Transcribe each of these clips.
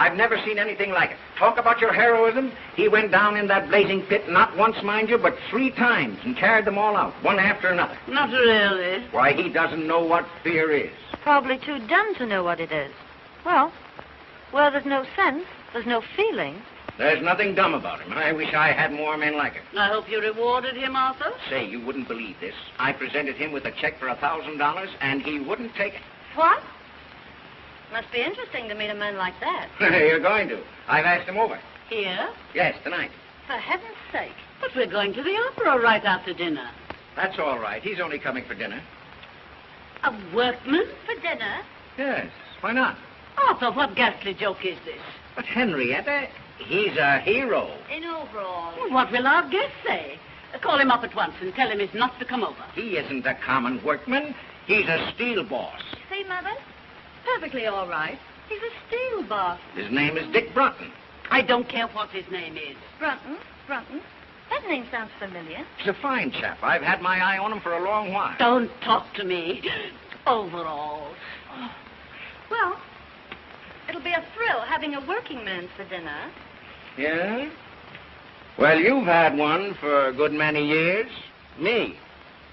I've never seen anything like it. Talk about your heroism. He went down in that blazing pit, not once, mind you, but 3 times, and carried them all out, one after another. Not really. Why, he doesn't know what fear is. Probably too dumb to know what it is. Well, where there's no sense, there's no feeling. There's nothing dumb about him. I wish I had more men like him. I hope you rewarded him, Arthur. Say, you wouldn't believe this. I presented him with a check for $1,000, and he wouldn't take it. What? Must be interesting to meet a man like that. You're going to. I've asked him over. Here? Yes, tonight. For heaven's sake. But we're going to the opera right after dinner. That's all right. He's only coming for dinner. A workman? For dinner? Yes, why not? Arthur, what ghastly joke is this? But Henrietta, he's a hero. In overalls. Well, what will our guest say? Call him up at once and tell him he's not to come over. He isn't a common workman. He's a steel boss. See, Mother? Perfectly all right. He's a steel boss. His name is Dick Brunton. I don't care what his name is. Brunton? Brunton? That name sounds familiar. He's a fine chap. I've had my eye on him for a long while. Don't talk to me. Overalls. Oh. Well, it'll be a thrill having a working man for dinner. Yeah? Well, you've had one for a good many years. Me.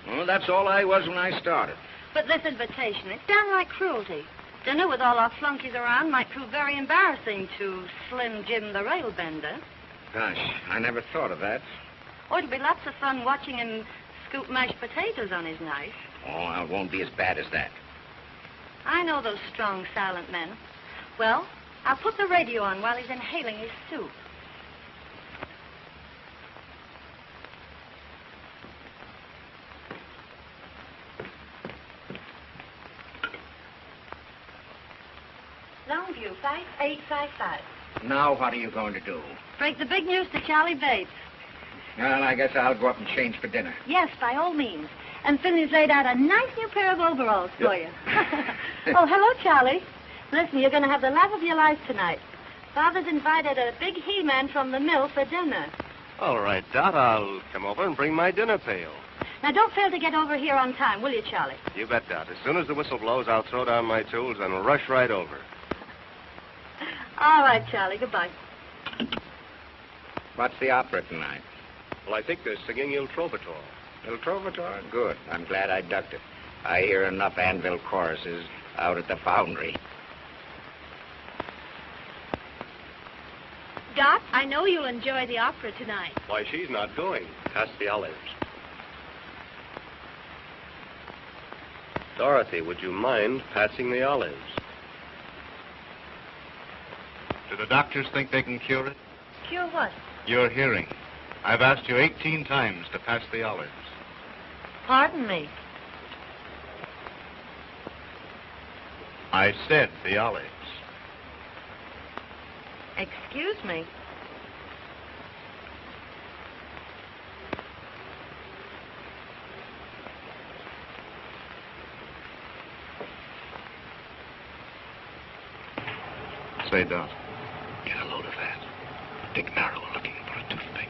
Well, that's all I was when I started. But this invitation, it's downright cruelty. Dinner with all our flunkies around might prove very embarrassing to Slim Jim the railbender. Gosh, I never thought of that. Oh, it'll be lots of fun watching him scoop mashed potatoes on his knife. Oh, it won't be as bad as that. I know those strong, silent men. Well, I'll put the radio on while he's inhaling his soup. Longview, 5855. Now what are you going to do? Break the big news to Charlie Bates. Well, I guess I'll go up and change for dinner. Yes, by all means. And Finley's laid out a nice new pair of overalls for you. Oh, hello, Charlie. Listen, you're going to have the laugh of your life tonight. Father's invited a big he-man from the mill for dinner. All right, Dot. I'll come over and bring my dinner pail. Now, don't fail to get over here on time, will you, Charlie? You bet, Dot. As soon as the whistle blows, I'll throw down my tools and rush right over. All right, Charlie. Goodbye. What's the opera tonight? Well, I think they're singing Il Trovatore. Il Trovatore? Good. I'm glad I ducked it. I hear enough anvil choruses out at the foundry. Doc, I know you'll enjoy the opera tonight. Why, she's not going. Pass the olives. Dorothy, would you mind passing the olives? Do the doctors think they can cure it? Cure what? Your hearing. I've asked you 18 times to pass the olives. Pardon me. I said the olives. Excuse me. Say, Dot. Get a load of that. Dick Merrill looking for a toothpick.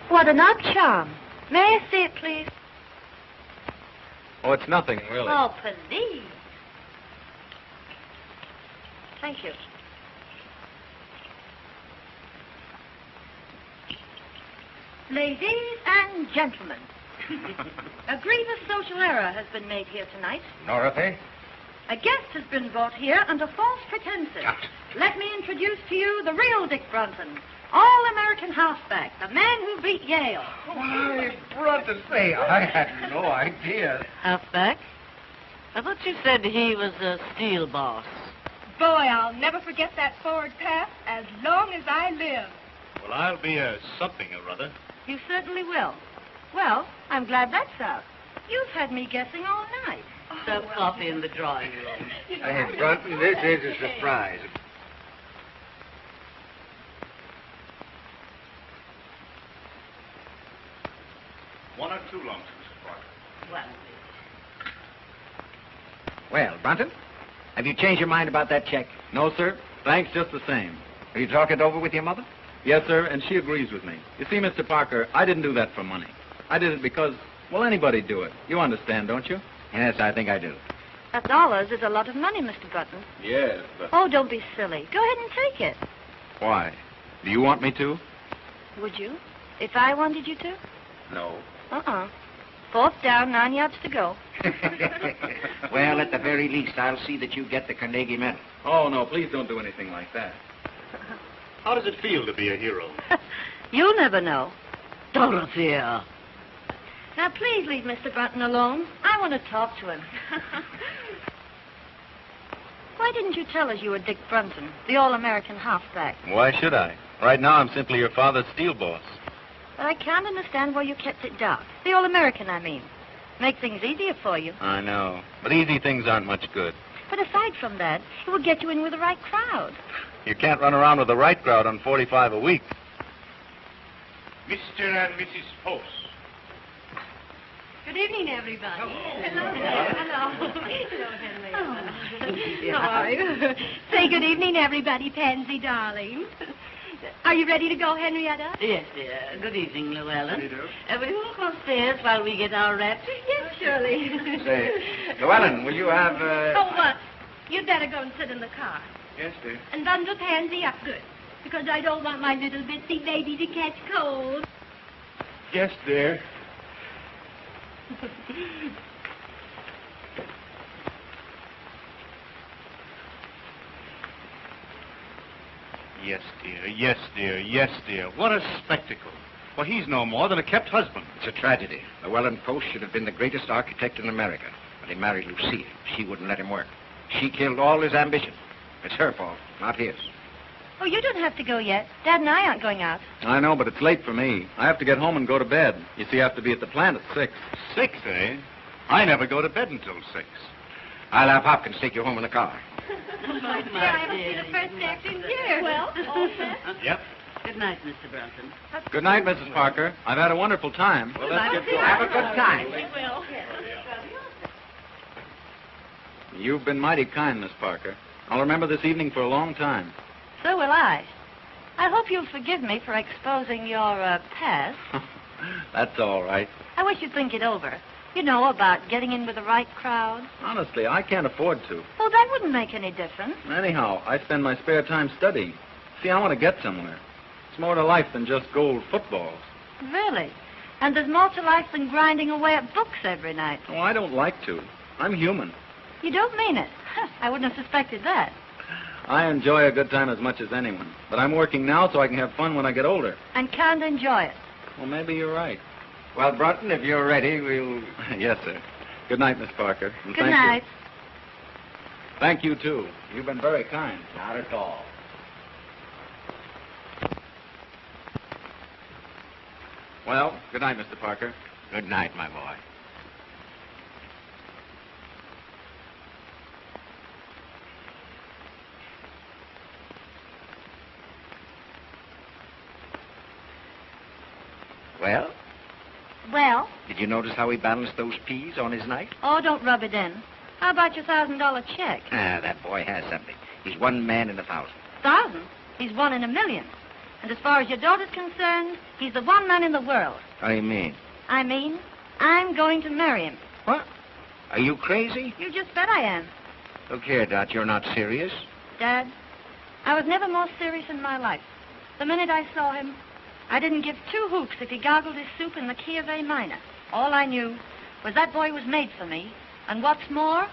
What an odd charm. May I see it, please? Oh, it's nothing, really. Oh, please. Thank you. Ladies and gentlemen, a grievous social error has been made here tonight. Dorothy? A guest has been brought here under false pretenses. Let me introduce to you the real Dick Brunton, all-American halfback, the man who beat Yale. Why, Brunton, say, I had no idea. Halfback? I thought you said he was a steel boss. Boy, I'll never forget that forward pass as long as I live. Well, I'll be a something or other. You certainly will. Well, I'm glad that's out. You've had me guessing all night. Serve coffee in the drawing room. Hey, Brunton, this is a surprise. One or two lumps, Mrs. Parker. Well, Well, Brunton, have you changed your mind about that check? No, sir. Thanks just the same. Have you talked it over with your mother? Yes, sir, and she agrees with me. You see, Mr. Parker, I didn't do that for money. I did it because, well, anybody'd do it. You understand, don't you? Yes, I think I do. $1 is a lot of money, Mr. Brunton. Yes, but... Oh, don't be silly. Go ahead and take it. Why? Do you want me to? Would you? If I wanted you to? No. Uh-uh. 4th down, 9 yards to go. Well, at the very least, I'll see that you get the Carnegie Medal. Oh, no, please don't do anything like that. How does it feel to be a hero? You'll never know. Dorothea. Now, please leave Mr. Brunton alone. I want to talk to him. Why didn't you tell us you were Dick Brunton, the all-American halfback? Why should I? Right now, I'm simply your father's steel boss. But I can't understand why you kept it dark. The all-American, I mean. Make things easier for you. I know. But easy things aren't much good. But aside from that, it would get you in with the right crowd. You can't run around with the right crowd on 45 a week. Mr. and Mrs. Post. Good evening, everybody. Hello. Hello, Henry. How are you? Say good evening, everybody, Pansy, darling. Are you ready to go, Henrietta? Yes, dear. Good evening, Llewellyn. Will you walk upstairs while we get our wraps? Yes, Shirley. Say, Llewellyn, will you have, You'd better go and sit in the car. Yes, dear. And bundle Pansy up good, because I don't want my little bitsy baby to catch cold. Yes, dear. Yes, dear. Yes, dear. Yes, dear. What a spectacle. Well, he's no more than a kept husband. It's a tragedy. Llewellyn Post should have been the greatest architect in America. But he married Lucille. She wouldn't let him work. She killed all his ambition. It's her fault, not his. Oh, you don't have to go yet. Dad and I aren't going out. I know, but it's late for me. I have to get home and go to bed. You see, I have to be at the plant at 6. 6, eh? I never go to bed until 6. I'll have Hopkins take you home in the car. My dear, I haven't seen a first act in years. Well, all set? Yep. Good night, Mr. Brunton. Good night, Mrs. Parker. I've had a wonderful time. Well, let's get going. Have a good time. We will. You've been mighty kind, Miss Parker. I'll remember this evening for a long time. So will I. I hope you'll forgive me for exposing your past. That's all right. I wish you'd think it over. You know, about getting in with the right crowd. Honestly, I can't afford to. Oh, that wouldn't make any difference. Anyhow, I spend my spare time studying. See, I want to get somewhere. It's more to life than just gold footballs. Really? And there's more to life than grinding away at books every night. Oh, I don't like to. I'm human. You don't mean it. I wouldn't have suspected that. I enjoy a good time as much as anyone. But I'm working now so I can have fun when I get older. And can't enjoy it. Well, maybe you're right. Well, Brunton, if you're ready, we'll... Yes, sir. Good night, Miss Parker. And Good thank night. you. Thank you, too. You've been very kind. Not at all. Well, good night, Mr. Parker. Good night, my boy. Well, Well, did you notice how he balanced those peas on his knife? oh, don't rub it in. How about your $1,000 check? Ah, that boy has something. He's one man in 1,000. 1,000? He's one in a million. And as far as your daughter's concerned, he's the one man in the world. What do you mean? I mean, I'm going to marry him. What? Are you crazy? You just bet I am. Look here, Dot, you're not serious. Dad, I was never more serious in my life. The minute I saw him, I didn't give 2 hoots if he gargled his soup in the key of A minor. All I knew was that boy was made for me. And what's more,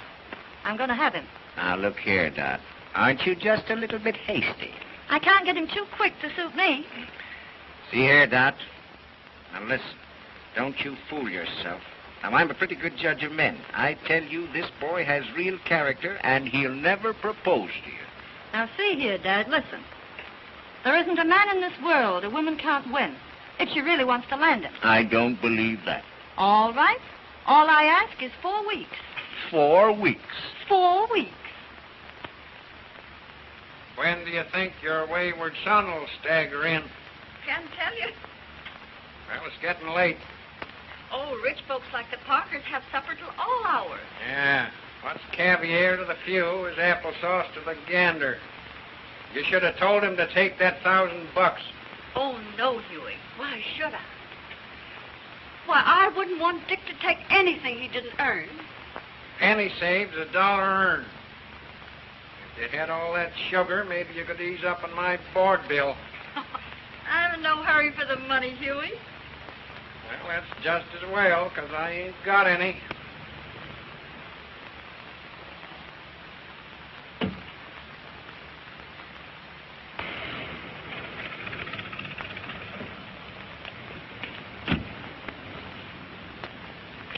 I'm going to have him. Now, look here, Dot. Aren't you just a little bit hasty? I can't get him too quick to suit me. See here, Dot. Now, listen. Don't you fool yourself. Now, I'm a pretty good judge of men. I tell you, this boy has real character, and he'll never propose to you. Now, see here, Dad, listen. There isn't a man in this world a woman can't win if she really wants to land him. I don't believe that. All right. All I ask is 4 weeks. 4 weeks. 4 weeks. When do you think your wayward son will stagger in? Can't tell you. Well, it's getting late. Oh, rich folks like the Parkers have supper till all hours. Yeah. What's caviar to the few is applesauce to the gander. You should have told him to take that $1,000. Oh, no, Huey. Why should I? Why, I wouldn't want Dick to take anything he didn't earn. penny saved is a dollar earned. If you had all that sugar, maybe you could ease up on my board bill. I'm in no hurry for the money, Huey. Well, that's just as well, 'cause I ain't got any.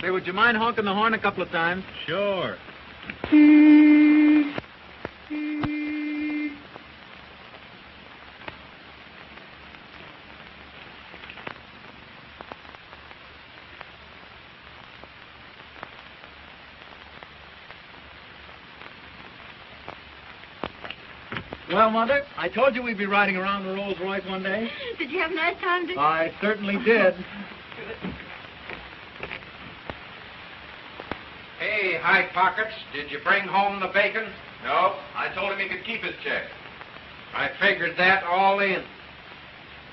Say, would you mind honking the horn a couple of times? Sure. Well, Mother, I told you we'd be riding around the Rolls Royce one day. Did you have a nice time, Dick? I certainly did. Hey, High Pockets, did you bring home the bacon? No, I told him he could keep his check. I figured that all in.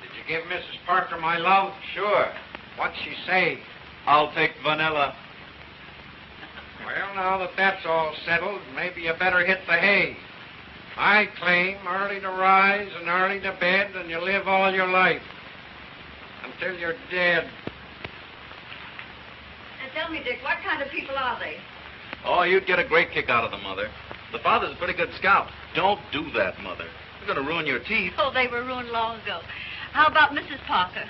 Did you give Mrs. Parker my love? Sure. What'd she say? I'll take vanilla. Well, now that that's all settled, maybe you better hit the hay. I claim early to rise and early to bed, and you live all your life. Until you're dead. And tell me, Dick, what kind of people are they? Oh, you'd get a great kick out of them, Mother. The father's a pretty good scout. Don't do that, Mother. You're going to ruin your teeth. Oh, they were ruined long ago. How about Mrs. Parker?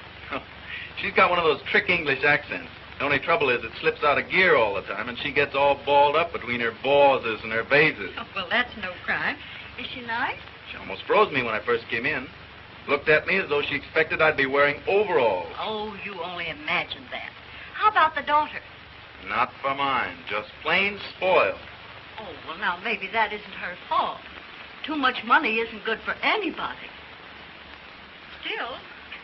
She's got one of those trick English accents. The only trouble is it slips out of gear all the time, and she gets all balled up between her bawses and her bases. Oh, well, that's no crime. Is she nice? She almost froze me when I first came in. Looked at me as though she expected I'd be wearing overalls. Oh, you only imagine that. How about the daughter? Not for mine. Just plain spoiled. Oh, well, now, maybe that isn't her fault. Too much money isn't good for anybody. Still,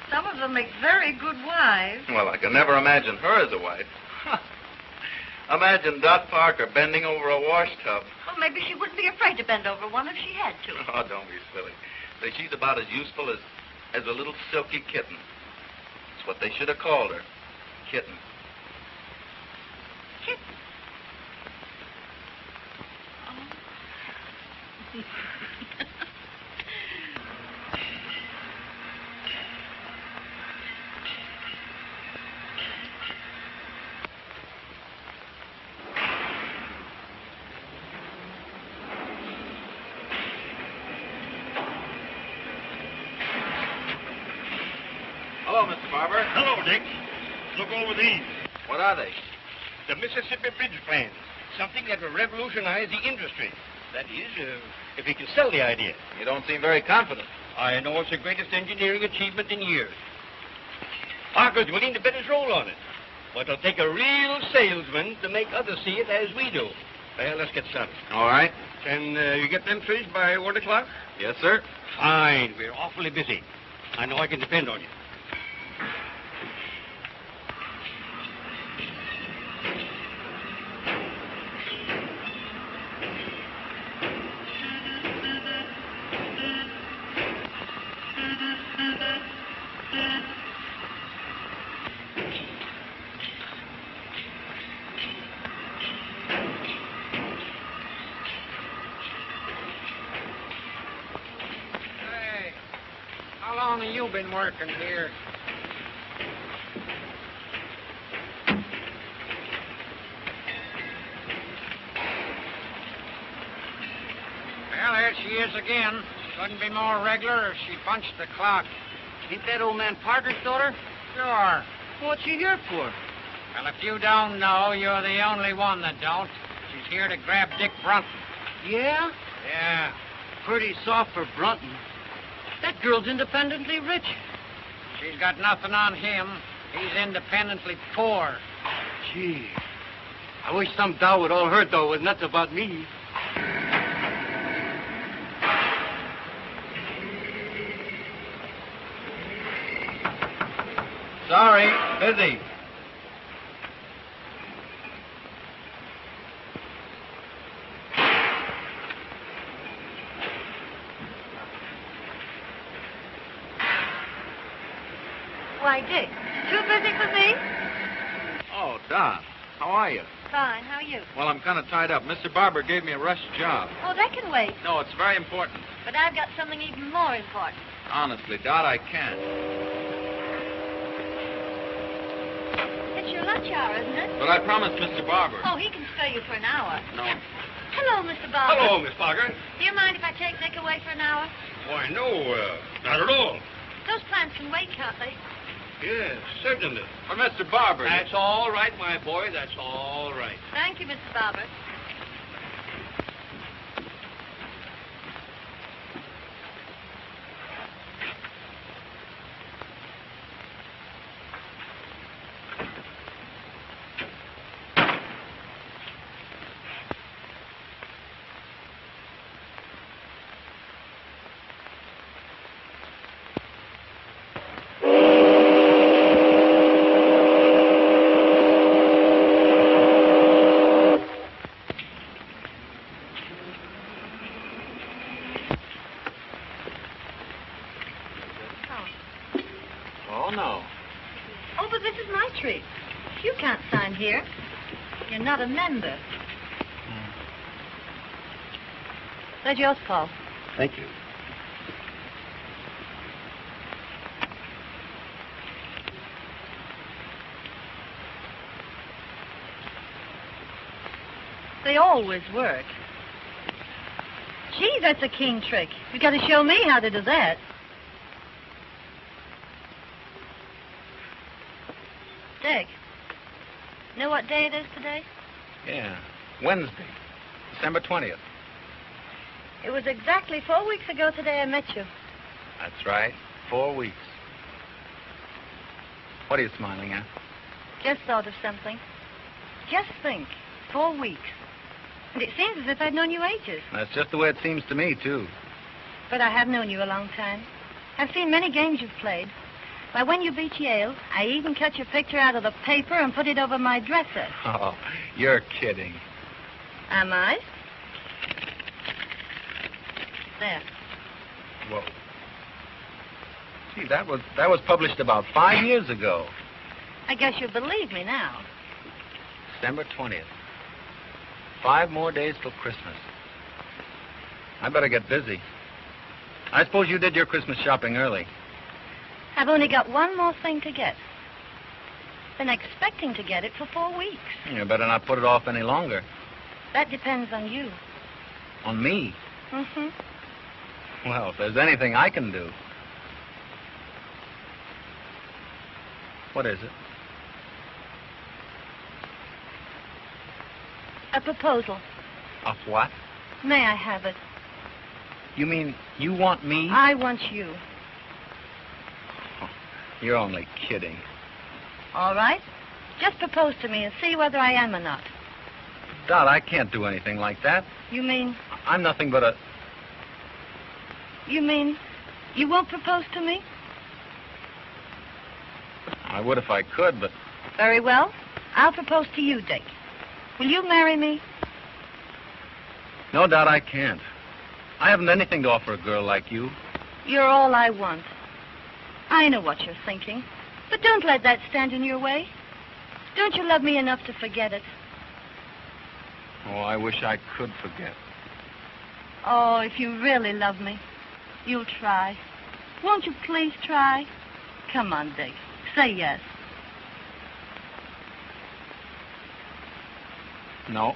some of them make very good wives. Well, I can never imagine her as a wife. Imagine Dot Parker bending over a wash tub. Well, maybe she wouldn't be afraid to bend over one if she had to. Oh, don't be silly. Say, she's about as useful as a little silky kitten. That's what they should have called her. Kitten. Kitten? Oh. Hello, Mr. Barber. Hello, Dick. Look over these. What are they? The Mississippi Bridge plans. Something that will revolutionize the industry. That is, if we can sell the idea. You don't seem very confident. I know it's the greatest engineering achievement in years. Parker's willing to bet his roll on it. But it'll take a real salesman to make others see it as we do. Well, let's get started. All right. Can you get them finished by 1 o'clock? Yes, sir. Fine. We're awfully busy. I know I can depend on you. Hey, how long have you been working here? Well, there she is again. Couldn't be more regular if she punched the clock. Ain't that old man Parker's daughter? Sure. What's she here for? Well, if you don't know, you're the only one that don't. She's here to grab Dick Brunton. Yeah? Yeah. Pretty soft for Brunton. That girl's independently rich. She's got nothing on him. He's independently poor. Gee. I wish some dow would all heard, though, was nuts about me. Sorry, busy. Why, Dick, too busy for me? Oh, Dot. How are you? Fine. How are you? Well, I'm kind of tied up. Mr. Barber gave me a rush job. Oh, that can wait. No, it's very important. But I've got something even more important. Honestly, Dot, I can't. It's your lunch hour, isn't it? But I promised Mr. Barber. Oh, he can spare you for an hour. No. Hello, Mr. Barber. Hello, Miss Parker. Do you mind if I take Nick away for an hour? Why, no, not at all. Those plants can wait, can't they? Yes, certainly. But Mr. Barber. That's all right, my boy. That's all right. Thank you, Mr. Barber. Oh, no. Oh, but this is my tree. You can't sign here. You're not a member. That's yours, Paul. Thank you. They always work. Gee, that's a keen trick. You got to show me how to do that. Dick, know what day it is today? Yeah. Wednesday, December 20th. It was exactly 4 weeks ago today I met you. That's right. 4 weeks. What are you smiling at? Just thought of something. Just think, 4 weeks. And it seems as if I'd known you ages. That's just the way it seems to me, too. But I have known you a long time. I've seen many games you've played. Why, when you beat Yale, I even cut your picture out of the paper and put it over my dresser. Oh, you're kidding. Am I? There. Whoa. Gee, that was published about 5 years ago. I guess you believe me now. December 20th. 5 more days till Christmas. I better get busy. I suppose you did your Christmas shopping early. I've only got one more thing to get. Been expecting to get it for 4 weeks. You better not put it off any longer. That depends on you. On me? Mm-hmm. Well, if there's anything I can do. What is it? A proposal. Of what? May I have it? You mean you want me? I want you. Oh, you're only kidding. All right. Just propose to me and see whether I am or not. Dot, I can't do anything like that. You mean... I'm nothing but a... You mean you won't propose to me? I would if I could, but... Very well. I'll propose to you, Dick. Will you marry me? No, Dot, I can't. I haven't anything to offer a girl like you. You're all I want. I know what you're thinking. But don't let that stand in your way. Don't you love me enough to forget it? Oh, I wish I could forget. Oh, if you really love me, you'll try. Won't you please try? Come on, Dick. Say yes. No.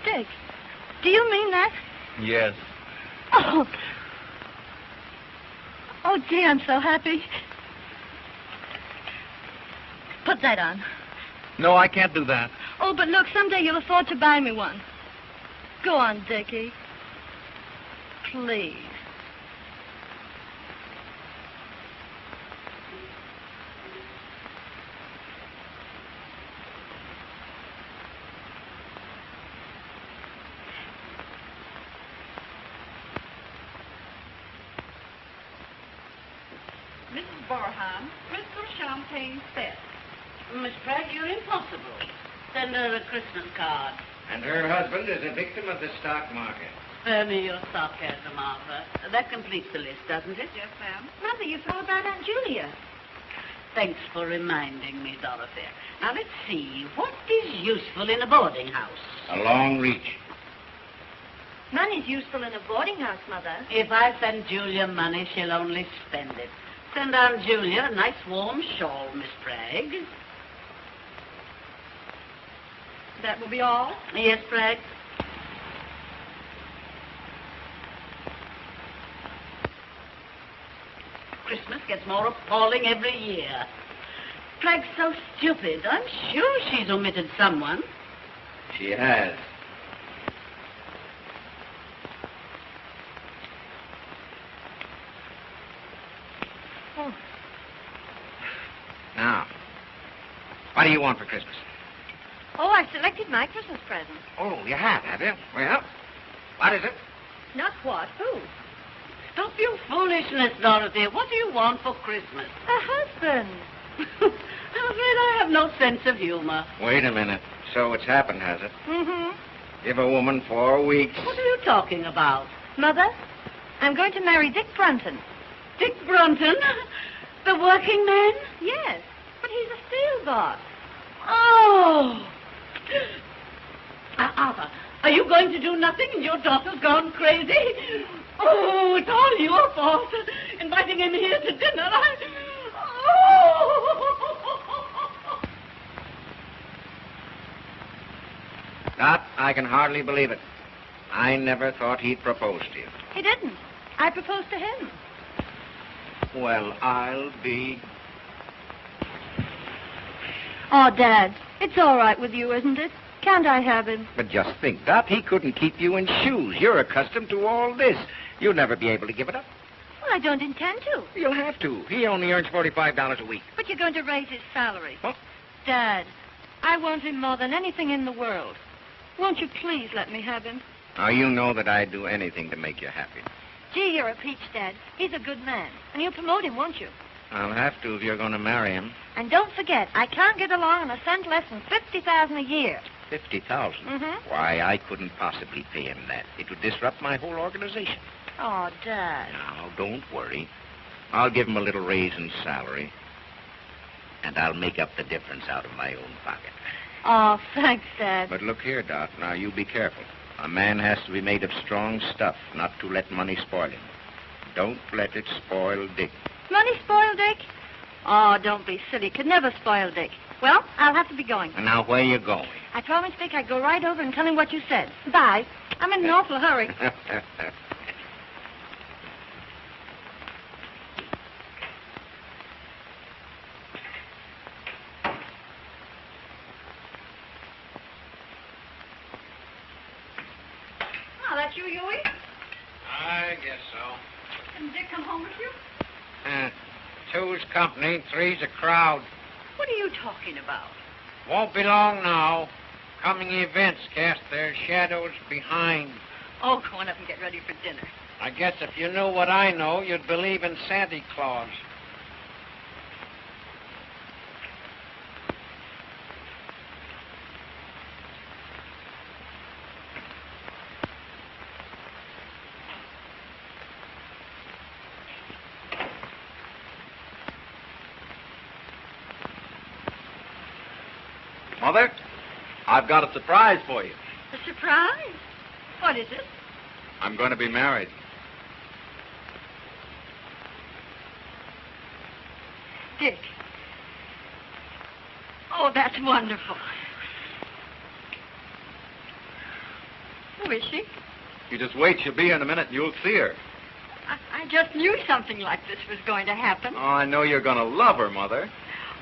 Dick, do you mean that? Yes. Oh. Oh, gee, I'm so happy. Put that on. No, I can't do that. Oh, but look, someday you'll afford to buy me one. Go on, Dickie. Please. Mrs. Barham, crystal champagne set. Miss Pratt, you're impossible. send her a Christmas card. And her husband is a victim of the stock market. Spare me your sarcasm, Arthur. That completes the list, doesn't it? Yes, ma'am. Mother, you forgot about Aunt Julia. Thanks for reminding me, Dorothy. Now, let's see. What is useful in a boarding house? A long reach. Money's useful in a boarding house, Mother. If I send Julia money, she'll only spend it. Send Aunt Julia a nice warm shawl, Miss Bragg. That will be all? Yes, Bragg? Christmas gets more appalling every year. Bragg's so stupid. I'm sure she's omitted someone. She has. Oh. Now, what do you want for Christmas? Oh, I've selected my Christmas present. Oh, you have you? Well, what is it? Not what? Who? Stop your foolishness, Dorothy. What do you want for Christmas? A husband. I'm afraid I have no sense of humor. Wait a minute. So it's happened, has it? Mm-hmm. Give a woman 4 weeks. What are you talking about? Mother, I'm going to marry Dick Brunton. Dick Brunton? The working man? Yes, but he's a steel boss. Oh! Arthur, are you going to do nothing and your daughter's gone crazy? Oh, it's all your fault. Inviting him here to dinner. Dot, I can hardly believe it. I never thought he'd propose to you. He didn't. I proposed to him. Well, I'll be... Oh, Dad, it's all right with you, isn't it? Can't I have him? But just think, Dot, he couldn't keep you in shoes. You're accustomed to all this. You'll never be able to give it up. Well, I don't intend to. You'll have to. He only earns $45 a week. But you're going to raise his salary. Huh? Dad, I want him more than anything in the world. Won't you please let me have him? Now, you know that I'd do anything to make you happy. Gee, you're a peach, Dad. He's a good man. And you'll promote him, won't you? I'll have to if you're going to marry him. And don't forget, I can't get along on a cent less than $50,000 a year. $50,000? Mm-hmm. Why, I couldn't possibly pay him that. It would disrupt my whole organization. Oh, Dad. Now, don't worry. I'll give him a little raise in salary. And I'll make up the difference out of my own pocket. Oh, thanks, Dad. But look here, Dot. Now, you be careful. A man has to be made of strong stuff, not to let money spoil him. Don't let it spoil Dick. Money spoil Dick? Oh, don't be silly. Could never spoil Dick. Well, I'll have to be going. And now, where you going? I promised Dick I'd go right over and tell him what you said. Bye. I'm in an awful hurry. Oh, that's you, Huey? I guess so. Didn't Dick come home with you? Two's company, three's a crowd. What are you talking about? Won't be long now. Coming events cast their shadows behind. Oh, go on up and get ready for dinner. I guess if you knew what I know, you'd believe in Santa Claus. Mother, I've got a surprise for you. A surprise? What is it? I'm going to be married. Dick. Oh, that's wonderful. Who is she? You just wait. She'll be here in a minute and you'll see her. I just knew something like this was going to happen. Oh, I know you're going to love her, Mother.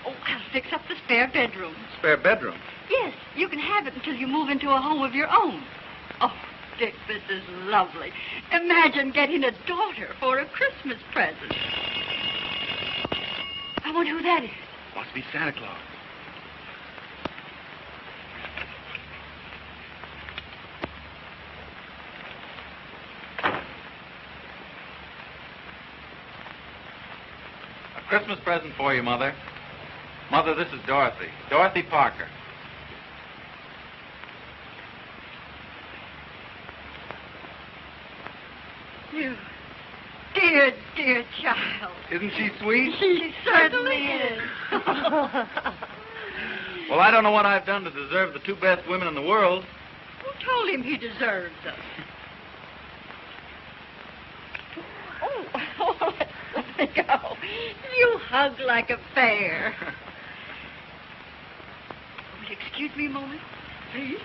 Oh, I'll fix up the spare bedroom. Spare bedroom. Yes, you can have it until you move into a home of your own. Oh, Dick, this is lovely. Imagine getting a daughter for a Christmas present. I wonder who that is. Must be Santa Claus. A Christmas present for you, Mother. Mother, this is Dorothy. Dorothy Parker. You dear, dear child. Isn't she sweet? She certainly is. Well, I don't know what I've done to deserve the two best women in the world. Who told him he deserved them? Oh, let me go. You hug like a bear. Will you excuse me a moment, please?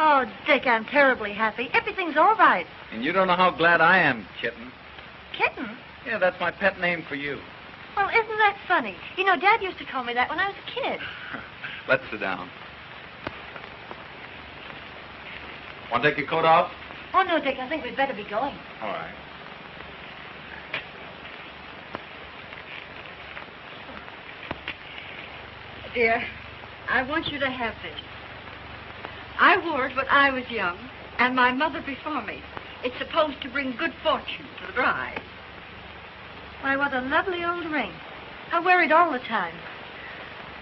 Oh, Dick, I'm terribly happy. Everything's all right. And you don't know how glad I am, Kitten. Kitten? Yeah, that's my pet name for you. Well, isn't that funny? You know, Dad used to call me that when I was a kid. Let's sit down. Want to take your coat off? Oh, no, Dick, I think we'd better be going. All right. Dear, I want you to have this. I wore it when I was young, and my mother before me. It's supposed to bring good fortune to the bride. Why, what a lovely old ring. I wear it all the time.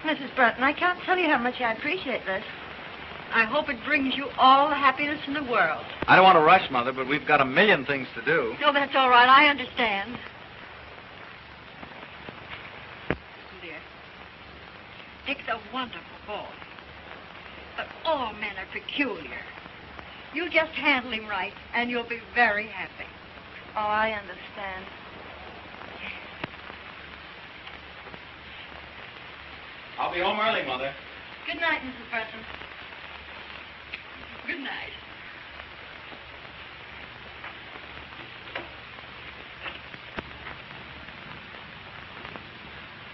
Mrs. Brunton, I can't tell you how much I appreciate this. I hope it brings you all the happiness in the world. I don't want to rush, Mother, but we've got a million things to do. No, that's all right. I understand. Dear, Dick's a wonderful boy. But all men are peculiar. You just handle him right, and you'll be very happy. Oh, I understand. I'll be home early, Mother. Good night, Mrs. Brunton. Good night.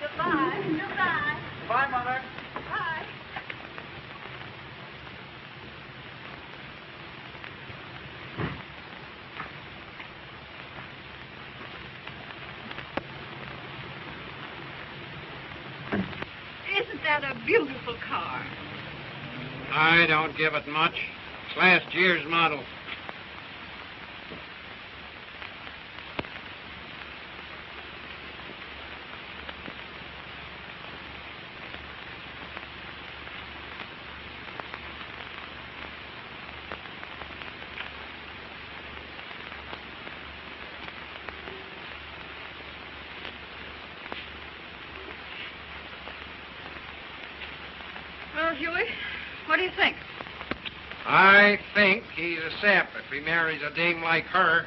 Goodbye. Goodbye. Bye, Mother. Bye. Isn't that a beautiful car? I don't give it much. It's last year's model. Well, Huey, what do you think? I think he's a sap if he marries a dame like her.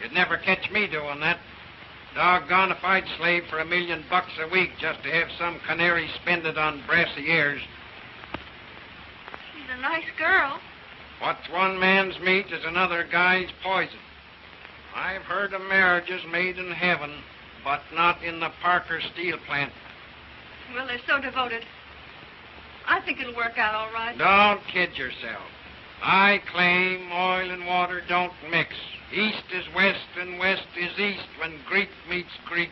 You'd never catch me doing that. Doggone if I'd slave for $1 million a week just to have some canary spend it on brassy ears. She's a nice girl. What's one man's meat is another guy's poison. I've heard of marriages made in heaven, but not in the Parker steel plant. Well, they're so devoted. I think it'll work out all right. Don't kid yourself. I claim oil and water don't mix. East is west and west is east when Greek meets Greek.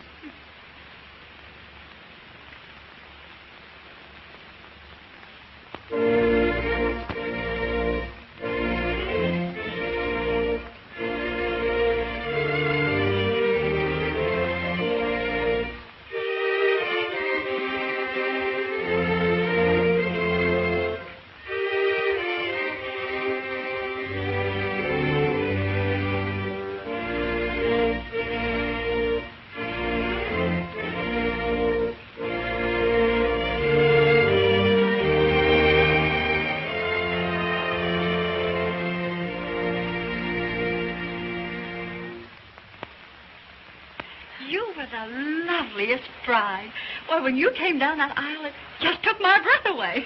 You were the loveliest bride. Well, when you came down that aisle, it just took my breath away.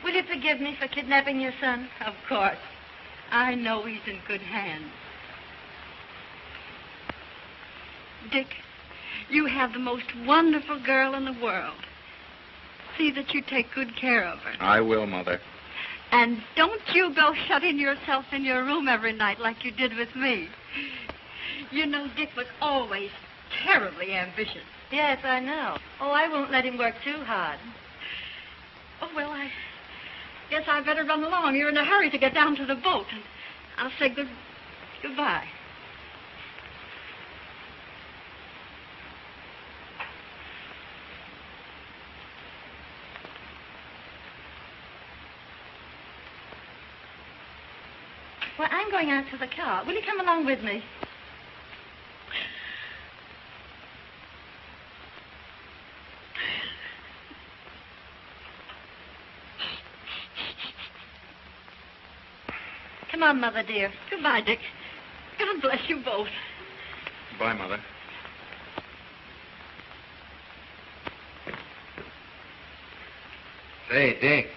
Will you forgive me for kidnapping your son? Of course. I know he's in good hands. Dick, you have the most wonderful girl in the world. See that you take good care of her. I will, Mother. And don't you go shutting yourself in your room every night like you did with me. You know, Dick was always terribly ambitious. Yes, I know. Oh, I won't let him work too hard. Oh, well, I guess I better run along. You're in a hurry to get down to the boat. And I'll say goodbye. Well, I'm going out to the car. Will you come along with me? Come on, Mother, dear. Goodbye, Dick. God bless you both. Bye, Mother. Say, Dick.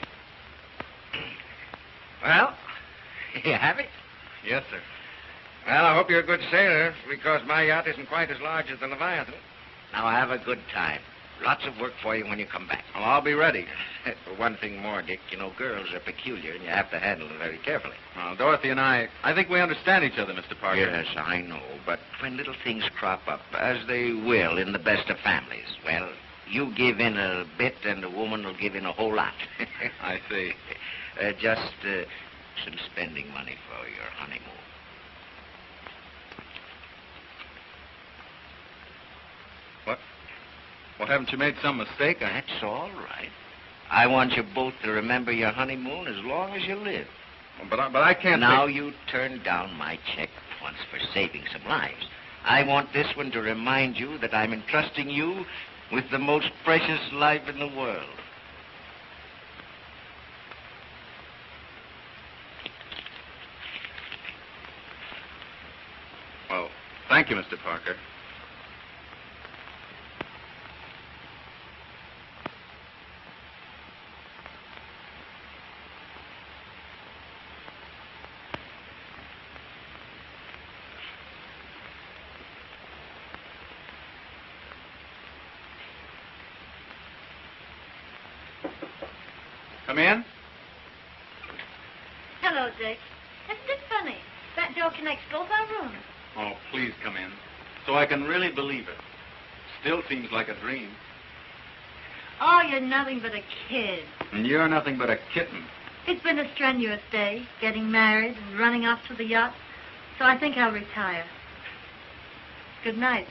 Well, you have it? Yes, sir. Well, I hope you're a good sailor, because my yacht isn't quite as large as the Leviathan. Now, have a good time. Lots of work for you when you come back. Well, I'll be ready. For one thing more, Dick, you know, girls are peculiar, and you have to handle them very carefully. Well, Dorothy and I think we understand each other, Mr. Parker. Yes, I know, but when little things crop up, as they will in the best of families, well, you give in a bit, and the woman will give in a whole lot. I see. Just some spending money for your honeymoon. What, haven't you made some mistake? That's all right. I want you both to remember your honeymoon as long as you live. But I can't... Now you turn down my check once for saving some lives. I want this one to remind you that I'm entrusting you with the most precious life in the world. Well, thank you, Mr. Parker. Come in. Hello, Dick. Isn't it funny? That door connects both our rooms. Oh, please come in, so I can really believe it. Still seems like a dream. Oh, you're nothing but a kid. And you're nothing but a kitten. It's been a strenuous day, getting married and running off to the yacht. So I think I'll retire. Good night,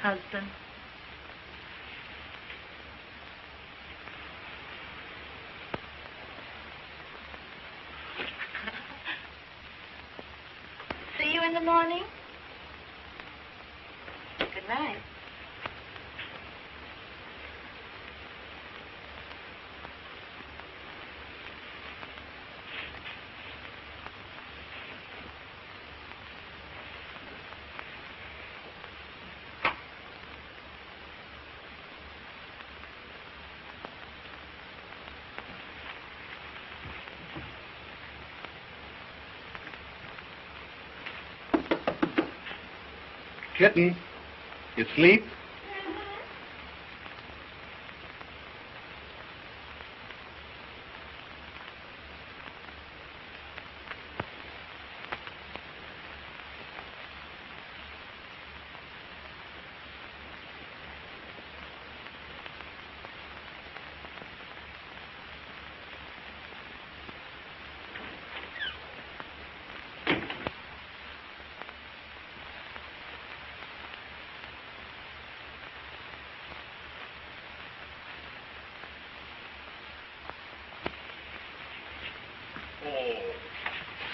husband. See you in the morning. Good night. Kitten, you sleep?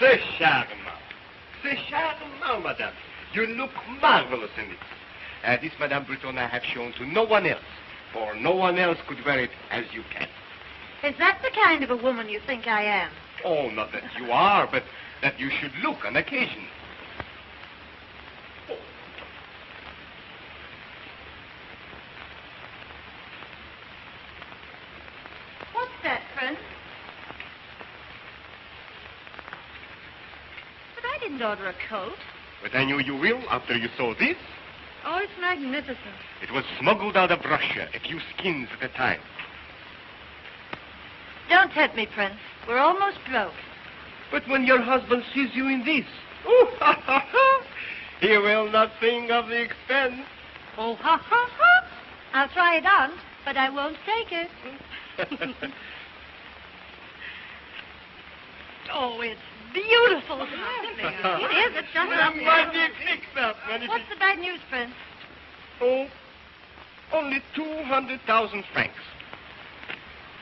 C'est charmant. C'est charmant, madame. You look marvelous in it. This, Madame Brunton, I have shown to no one else, for no one else could wear it as you can. Is that the kind of a woman you think I am? Oh, not that you are, but that you should look on occasion. What's that, Prince? But I didn't order a coat. But I knew you will after you saw this. Oh, it's magnificent. It was smuggled out of Russia, a few skins at a time. Don't tempt me, Prince. We're almost broke. But when your husband sees you in this, oh, ha, ha, ha, he will not think of the expense. Oh, ha, ha, ha. I'll try it on, but I won't take it. Oh, it's beautiful. It is. It's just lovely. What's the bad news, Prince? Oh, only 200,000 francs.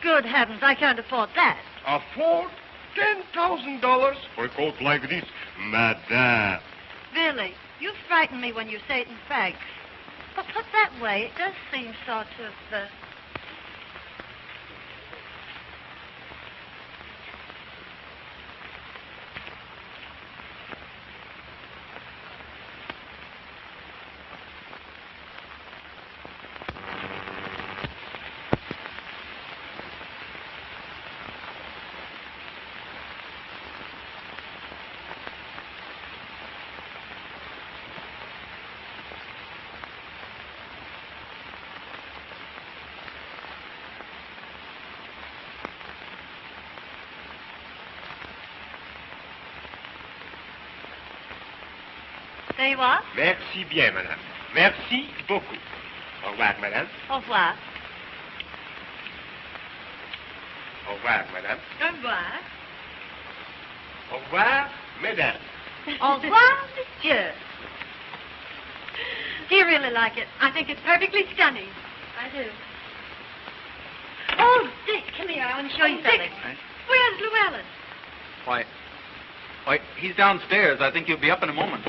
Good heavens, I can't afford that. Afford? $10,000 for a coat like this? Madame. Billy, you frighten me when you say it in fact. But put that way, it does seem sort of, Say what? Merci bien, madame. Merci beaucoup. Au revoir, madame. Au revoir. Au revoir, madame. Au revoir. Au revoir, mesdames. Au revoir, monsieur. Do you really like it? I think it's perfectly stunning. I do. Oh, Dick, come here. I want to show you something. Dick. Where's Llewellyn? Why, he's downstairs. I think he'll be up in a moment.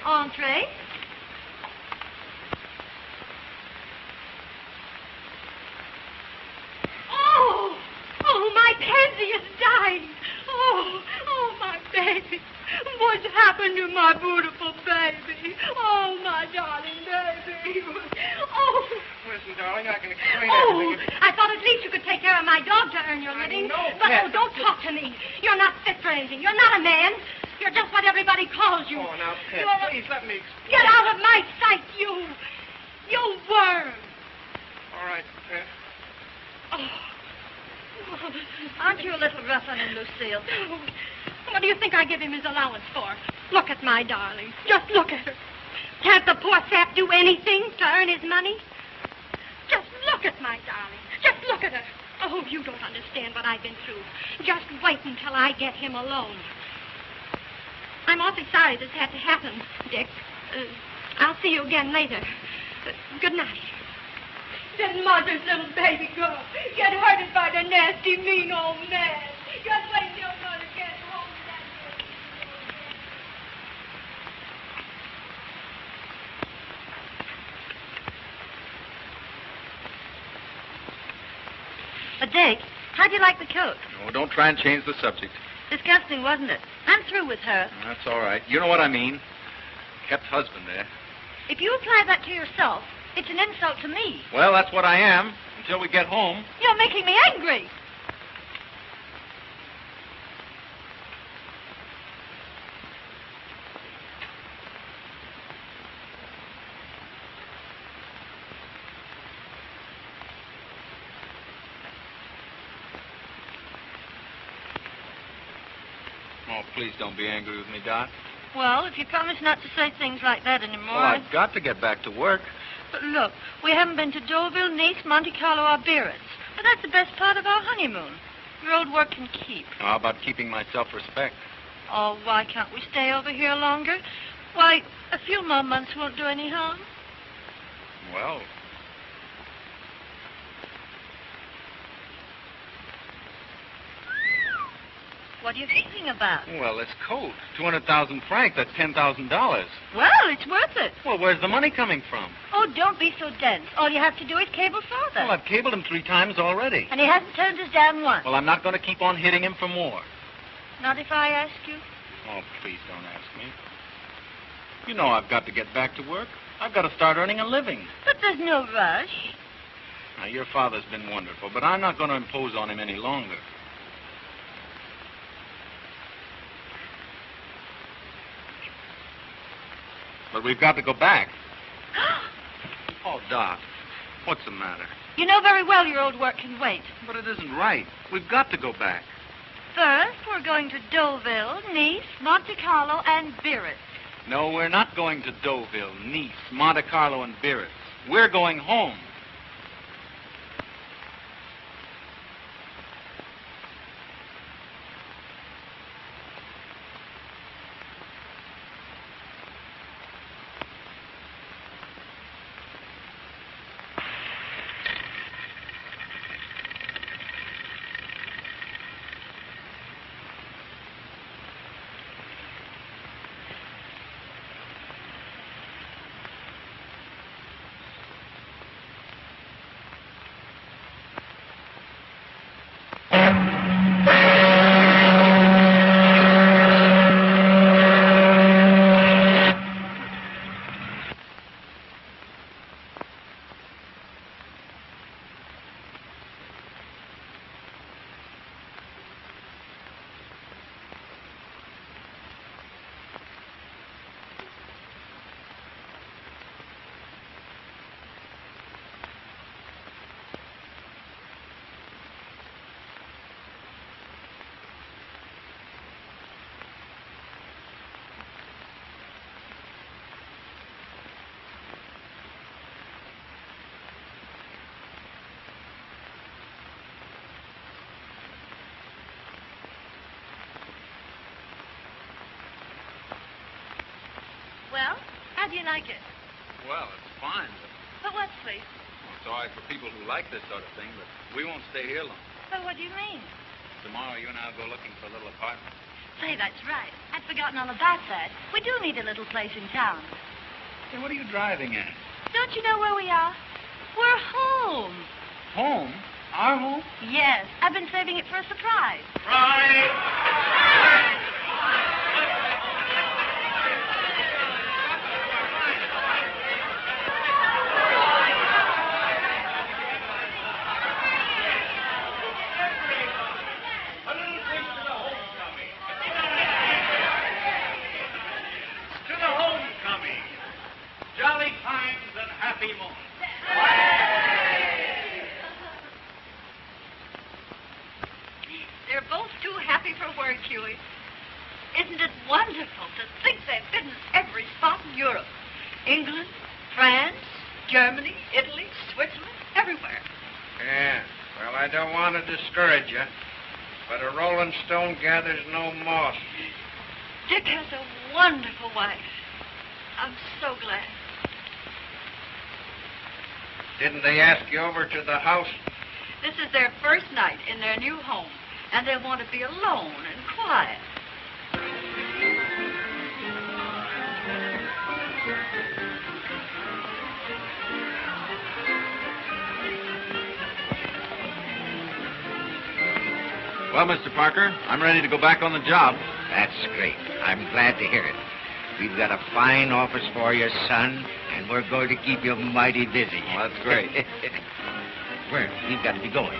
Entree. Oh, my pansy is dying. Oh, my baby. What's happened to my beautiful baby? Oh, my darling baby. Oh. Listen, darling, I can explain Oh, everything. I thought at least you could take care of my dog to earn your living. know, But Pat. don't talk to me. You're not fit for anything. You're not a man. You're just what everybody calls you. Oh, now, Pet, You're- please let me explain. Get out of my sight, you worm. All right, Pet. Oh. Aren't you a little rough on him, Lucille? What do you think I give him his allowance for? Look at my darling. Just look at her. Can't the poor sap do anything to earn his money? Just look at my darling. Just look at her. Oh, you don't understand what I've been through. Just wait until I get him alone. I'm awfully sorry this had to happen, Dick. I'll see you again later. Good night. Did mother's little baby girl get hurted by the nasty, mean old man? Just wait till mother gets home. But, Dick, how'd you like the coat? Oh, don't try and change the subject. Disgusting, wasn't it? I'm through with her. That's all right. You know what I mean. Kept husband there. If you apply that to yourself, it's an insult to me. Well, that's what I am until we get home. You're making me angry. Oh, please don't be angry with me, Doc. Well, if you promise not to say things like that anymore... Well, I've got to get back to work. But look, we haven't been to Deauville, Nice, Monte Carlo, or Biarritz. But that's the best part of our honeymoon. Road work can keep. How about keeping my self-respect? Oh, why can't we stay over here longer? Why, a few more months won't do any harm. Well, What are you thinking about? well, this coat, 200,000 francs, that's $10,000. Well, it's worth it. Well, where's the money coming from? Oh, don't be so dense. All you have to do is cable Father. Well, I've cabled him 3 times already. And he hasn't turned us down once. Well, I'm not going to keep on hitting him for more. Not if I ask you. Oh, please don't ask me. You know I've got to get back to work. I've got to start earning a living. But there's no rush. Now, your father's been wonderful, but I'm not going to impose on him any longer. But we've got to go back. Oh, Doc, what's the matter? You know very well your old work can wait. But it isn't right. We've got to go back. First, we're going to Deauville, Nice, Monte Carlo, and Biarritz. No, we're not going to Deauville, Nice, Monte Carlo, and Biarritz. We're going home. Well, how do you like it? Well, it's fine, But what's please? it's all right for people who like this sort of thing, but we won't stay here long. Well, what do you mean? Tomorrow, you and I will go looking for a little apartment. Say, that's right. I'd forgotten all about that. We do need a little place in town. Hey, what are you driving at? Don't you know where we are? We're home. Home? Our home? Yes, I've been saving it for a surprise. To the homecoming. Jolly times and happy moments. They're both too happy for words, Huey. Isn't it wonderful to think they've been in every spot in Europe? England, France, Germany, Italy, Switzerland, everywhere. Yeah, well, I don't want to discourage you, but a rolling stone gathers no moss. Dick has a wonderful wife. I'm so glad. Didn't they ask you over to the house? This is their first night in their new home, and they want to be alone and quiet. Well, Mr. Parker, I'm ready to go back on the job. That's great. I'm glad to hear it. We've got a fine office for you, son, and we're going to keep you mighty busy. Well, that's great. Well, we've got to be going.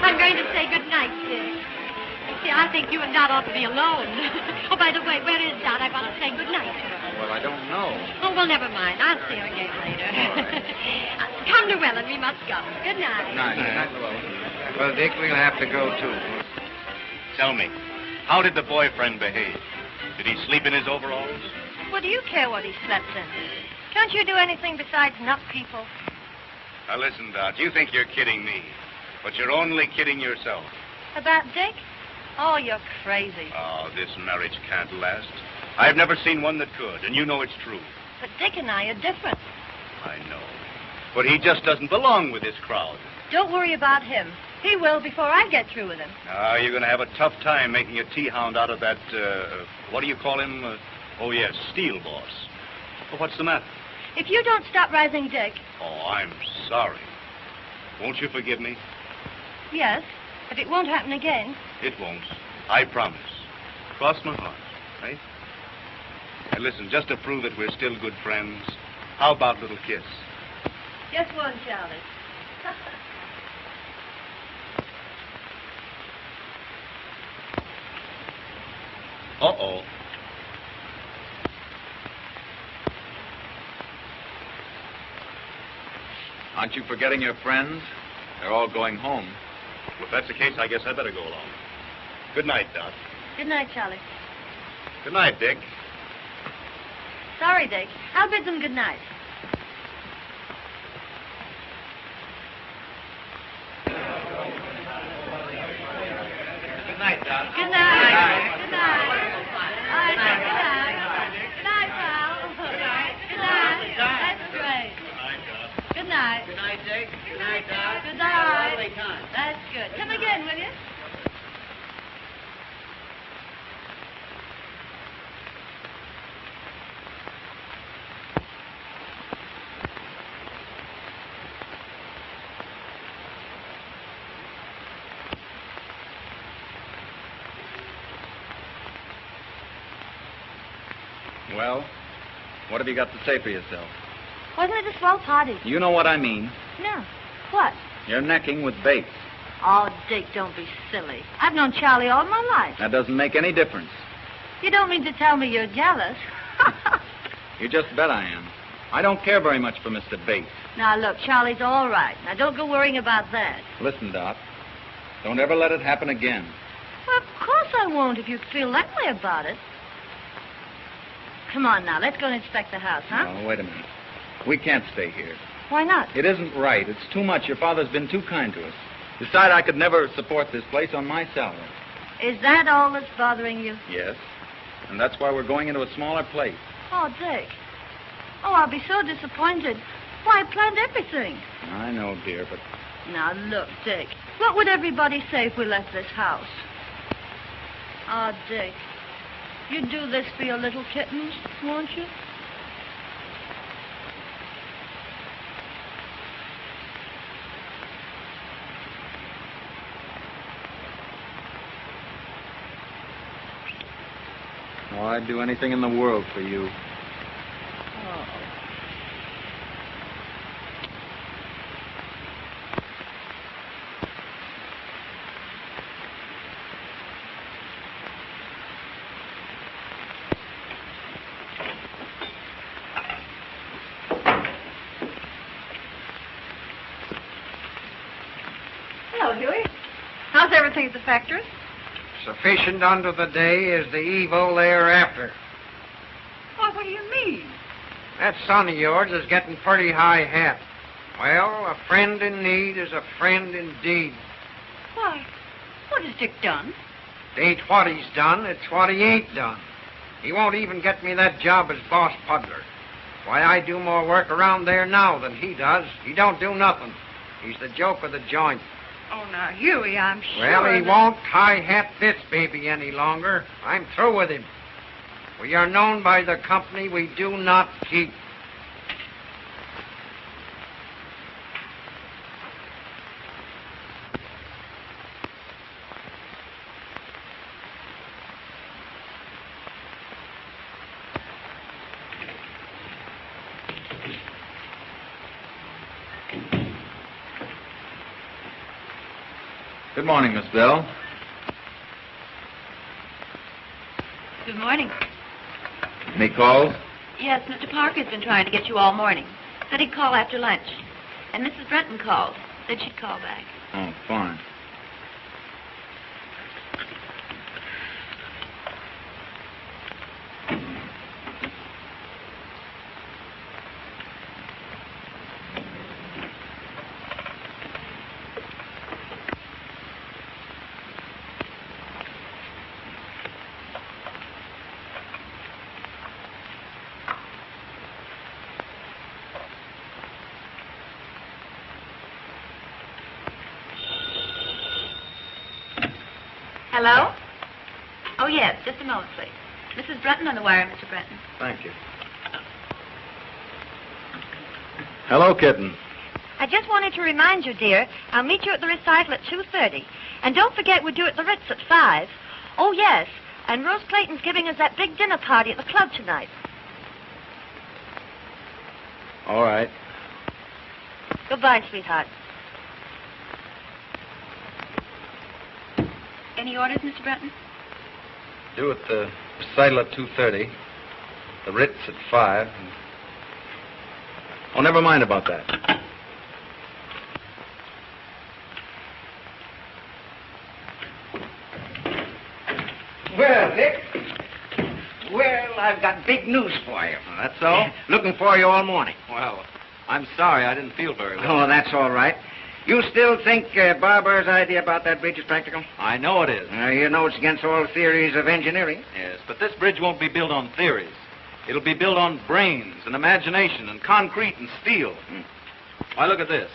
I'm going to say good night, Dick. See, I think you and Dot ought to be alone. Oh, by the way, where is Dot? I want to say good night to her. Well, I don't know. Oh, well, never mind. I'll see her again later. Come, Llewellyn, we must go. Good night. Well, Dick, we'll have to go, too. Tell me, how did the boyfriend behave? Did he sleep in his overalls? What do you care what he slept in? Can't you do anything besides nut people? Now, listen, Dot, you think you're kidding me, but you're only kidding yourself. About Dick? Oh, you're crazy. Oh, this marriage can't last. I've never seen one that could, and you know it's true. But Dick and I are different. I know. But he just doesn't belong with this crowd. Don't worry about him. He will before I get through with him. Ah, you're going to have a tough time making a tea-hound out of that, what do you call him? Oh, yes, steel boss. Well, what's the matter? If you don't stop rising Dick, Oh, I'm sorry. Won't you forgive me? yes, if it won't happen again. It won't. I promise. Cross my heart, right? And listen, just to prove that we're still good friends, how about a little kiss? Just one, Charlie. Uh-oh. Aren't you forgetting your friends? They're all going home. Well, if that's the case, I guess I better go along. Good night, Doc. Good night, Charlie. Good night, Dick. Sorry, Dick. I'll bid them good night. Good night, Doc. Good night. Good night. All right, Dick, good night. Good night, pal. Good night. Good night. That's great. Good night. Good night, Dick. Good night, Doc. Good night. That's good. Come again, will you? Well, what have you got to say for yourself? Wasn't it a swell party? You know what I mean. No. What? You're necking with Bates. Oh, Dick, don't be silly. I've known Charlie all my life. That doesn't make any difference. You don't mean to tell me you're jealous? You just bet I am. I don't care very much for Mr. Bates. Now, look, Charlie's all right. Now, don't go worrying about that. Listen, Doc. Don't ever let it happen again. Well, of course I won't if you feel that way about it. Come on now, let's go and inspect the house, huh? No, wait a minute. We can't stay here. Why not? It isn't right. It's too much. Your father's been too kind to us. Besides, I could never support this place on my salary. Is that all that's bothering you? Yes. And that's why we're going into a smaller place. Oh, Dick. Oh, I'll be so disappointed. Why, I planned everything. I know, dear, but... Now, look, Dick. What would everybody say if we left this house? Oh, Dick. You'd do this for your little kittens, won't you? Oh, I'd do anything in the world for you. Oh. Hello, Huey. How's everything at the factory? Sufficient unto the day is the evil thereafter. Why, what do you mean? That son of yours is getting pretty high hat. Well, a friend in need is a friend indeed. Why, what has Dick done? It ain't what he's done, it's what he ain't done. He won't even get me that job as boss puddler. Why, I do more work around there now than he does. He don't do nothing. He's the joke of the joint. Oh, now, Huey, I'm sure. Well, he won't high-hat this baby any longer. I'm through with him. We are known by the company we do not keep. Good morning, Miss Bell. Good morning. Any calls? Yes, Mr. Parker's been trying to get you all morning. Said he'd call after lunch. And Mrs. Brunton called. Said she'd call back. Oh, fine. Hello? Oh, yes, just a moment, please. Mrs. Brunton on the wire, Mr. Brunton. Thank you. Hello, kitten. I just wanted to remind you, dear, I'll meet you at the recital at 2:30. And don't forget we're due at the Ritz at 5. Oh, yes, and Rose Clayton's giving us that big dinner party at the club tonight. All right. Goodbye, sweetheart. Any orders, Mr. Brunton? Due at the recital at 2:30. The Ritz at 5. Oh, never mind about that. Well, Dick. Well, I've got big news for you. That's all? Looking for you all morning. Well, I'm sorry. I didn't feel very well. Oh, that's all right. You still think Barber's idea about that bridge is practical? I know it is. You know it's against all theories of engineering. Yes, but this bridge won't be built on theories. It'll be built on brains and imagination and concrete and steel. Why, look at this.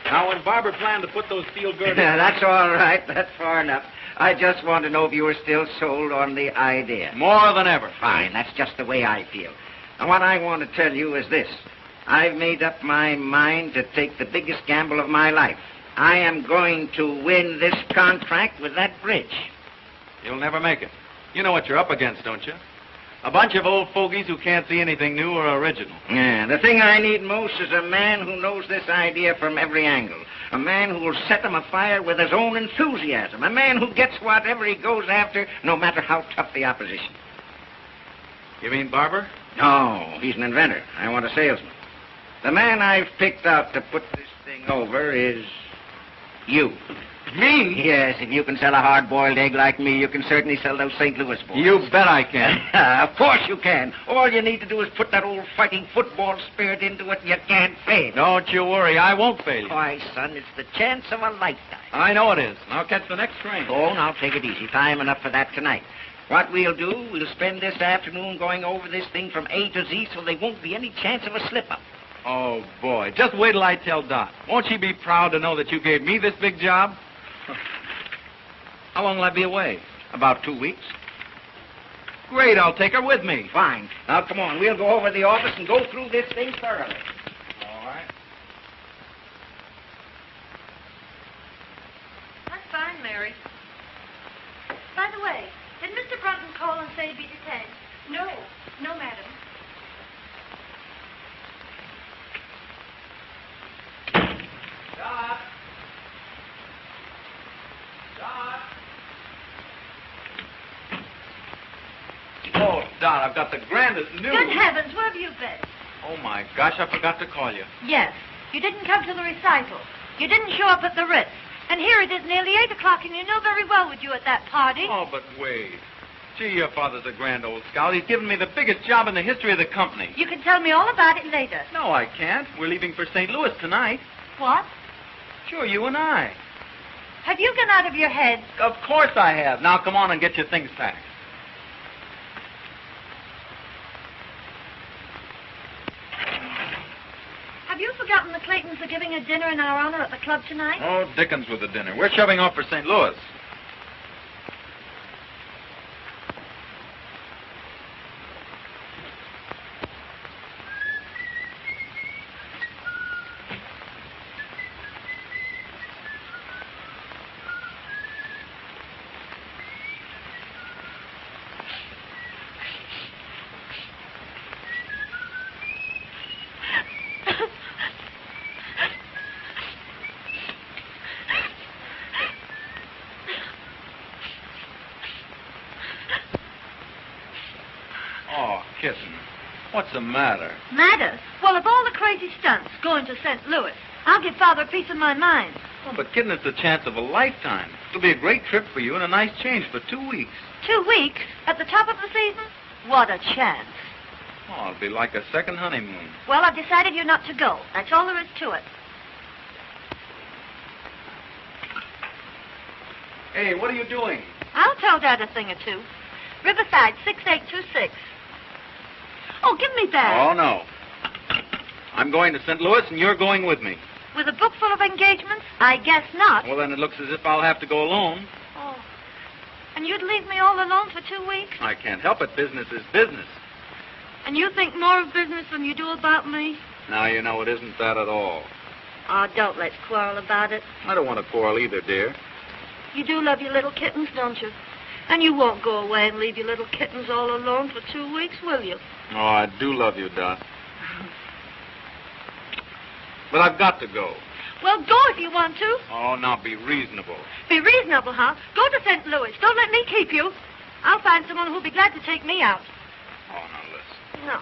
Now, when Barber planned to put those steel girders... That's all right. That's far enough. I just want to know if you were still sold on the idea. More than ever. Fine. That's just the way I feel. Now, what I want to tell you is this. I've made up my mind to take the biggest gamble of my life. I am going to win this contract with that bridge. You'll never make it. You know what you're up against, don't you? A bunch of old fogies who can't see anything new or original. Yeah, the thing I need most is a man who knows this idea from every angle. A man who will set them afire with his own enthusiasm. A man who gets whatever he goes after, no matter how tough the opposition. You mean Barber? No, he's an inventor. I want a salesman. The man I've picked out to put this thing over is you. Me? Yes, if you can sell a hard-boiled egg like me, you can certainly sell those St. Louis boys. You bet I can. Of course you can. All you need to do is put that old fighting football spirit into it, and you can't fail. Don't you worry. I won't fail you. Why, son, it's the chance of a lifetime. I know it is. I'll catch the next train. Oh, now take it easy. Time enough for that tonight. What we'll do, we'll spend this afternoon going over this thing from A to Z so there won't be any chance of a slip-up. Oh, boy. Just wait till I tell Dot. Won't she be proud to know that you gave me this big job? How long will I be away? About 2 weeks. Great. I'll take her with me. Fine. Now, come on. We'll go over to the office and go through this thing thoroughly. All right. That's fine, Mary. By the way, did Mr. Brunton call and say he'd be detained? No, no, madam. Dot. Dot. Oh, Dot, I've got the grandest news. Good heavens, where have you been? Oh, my gosh, I forgot to call you. Yes. You didn't come to the recital. You didn't show up at the Ritz. And here it is nearly 8 o'clock, and you know very well with you at that party. Oh, but Wade. Gee, your father's a grand old scout. He's given me the biggest job in the history of the company. You can tell me all about it later. No, I can't. We're leaving for St. Louis tonight. What? Sure, you and I. Have you gone out of your head? Of course I have. Now, come on and get your things packed. Have you forgotten the Claytons are giving a dinner in our honor at the club tonight? Oh, dickens with the dinner. We're shoving off for St. Louis. Oh, kitten. What's the matter? Matter? Well, of all the crazy stunts going to St. Louis, I'll give Father a piece of my mind. Oh, but, kitten, it's the chance of a lifetime. It'll be a great trip for you and a nice change for 2 weeks. 2 weeks? At the top of the season? What a chance. Oh, it'll be like a second honeymoon. Well, I've decided you're not to go. That's all there is to it. Hey, what are you doing? I'll tell Dad a thing or two. Riverside, 6826. Oh, give me that. Oh, no. I'm going to St. Louis, and you're going with me. With a book full of engagements? I guess not. Well, then it looks as if I'll have to go alone. Oh. And you'd leave me all alone for 2 weeks? I can't help it. Business is business. And you think more of business than you do about me? Now, you know, it isn't that at all. Oh, don't let's quarrel about it. I don't want to quarrel either, dear. You do love your little kittens, don't you? And you won't go away and leave your little kittens all alone for 2 weeks, will you? Oh, I do love you, Dot. But I've got to go. Well, go if you want to. Oh, now be reasonable. Be reasonable, huh? Go to St. Louis. Don't let me keep you. I'll find someone who'll be glad to take me out. Oh, now listen. No.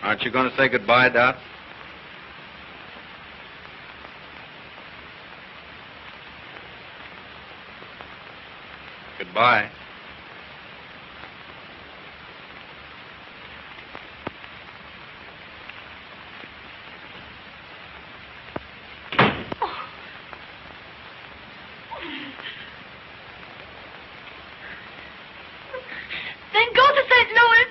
Aren't you going to say goodbye, Dot? Goodbye. Then go to St. Louis.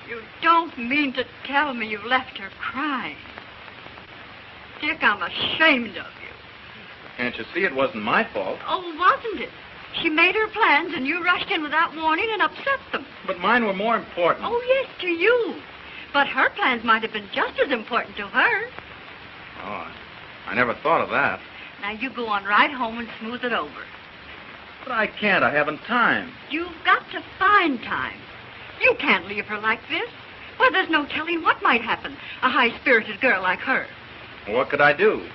You don't mean to tell me you left her crying. Dick, I'm ashamed of you. Can't you see it wasn't my fault? Oh, wasn't it? She made her plans, and you rushed in without warning and upset them. But mine were more important. Oh, yes, to you. But her plans might have been just as important to her. Oh, I never thought of that. Now, you go on right home and smooth it over. But I can't. I haven't time. You've got to find time. You can't leave her like this. Well, there's no telling what might happen. A high-spirited girl like her. What could I do?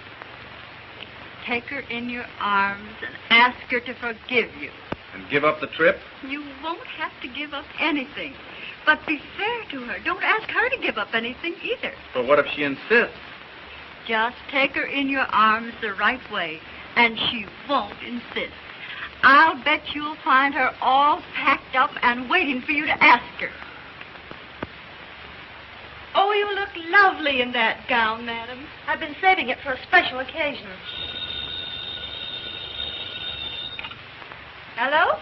Take her in your arms and ask her to forgive you. And give up the trip? You won't have to give up anything. But be fair to her. Don't ask her to give up anything either. But what if she insists? Just take her in your arms the right way, and she won't insist. I'll bet you'll find her all packed up and waiting for you to ask her. Oh, you look lovely in that gown, madam. I've been saving it for a special occasion. Hello?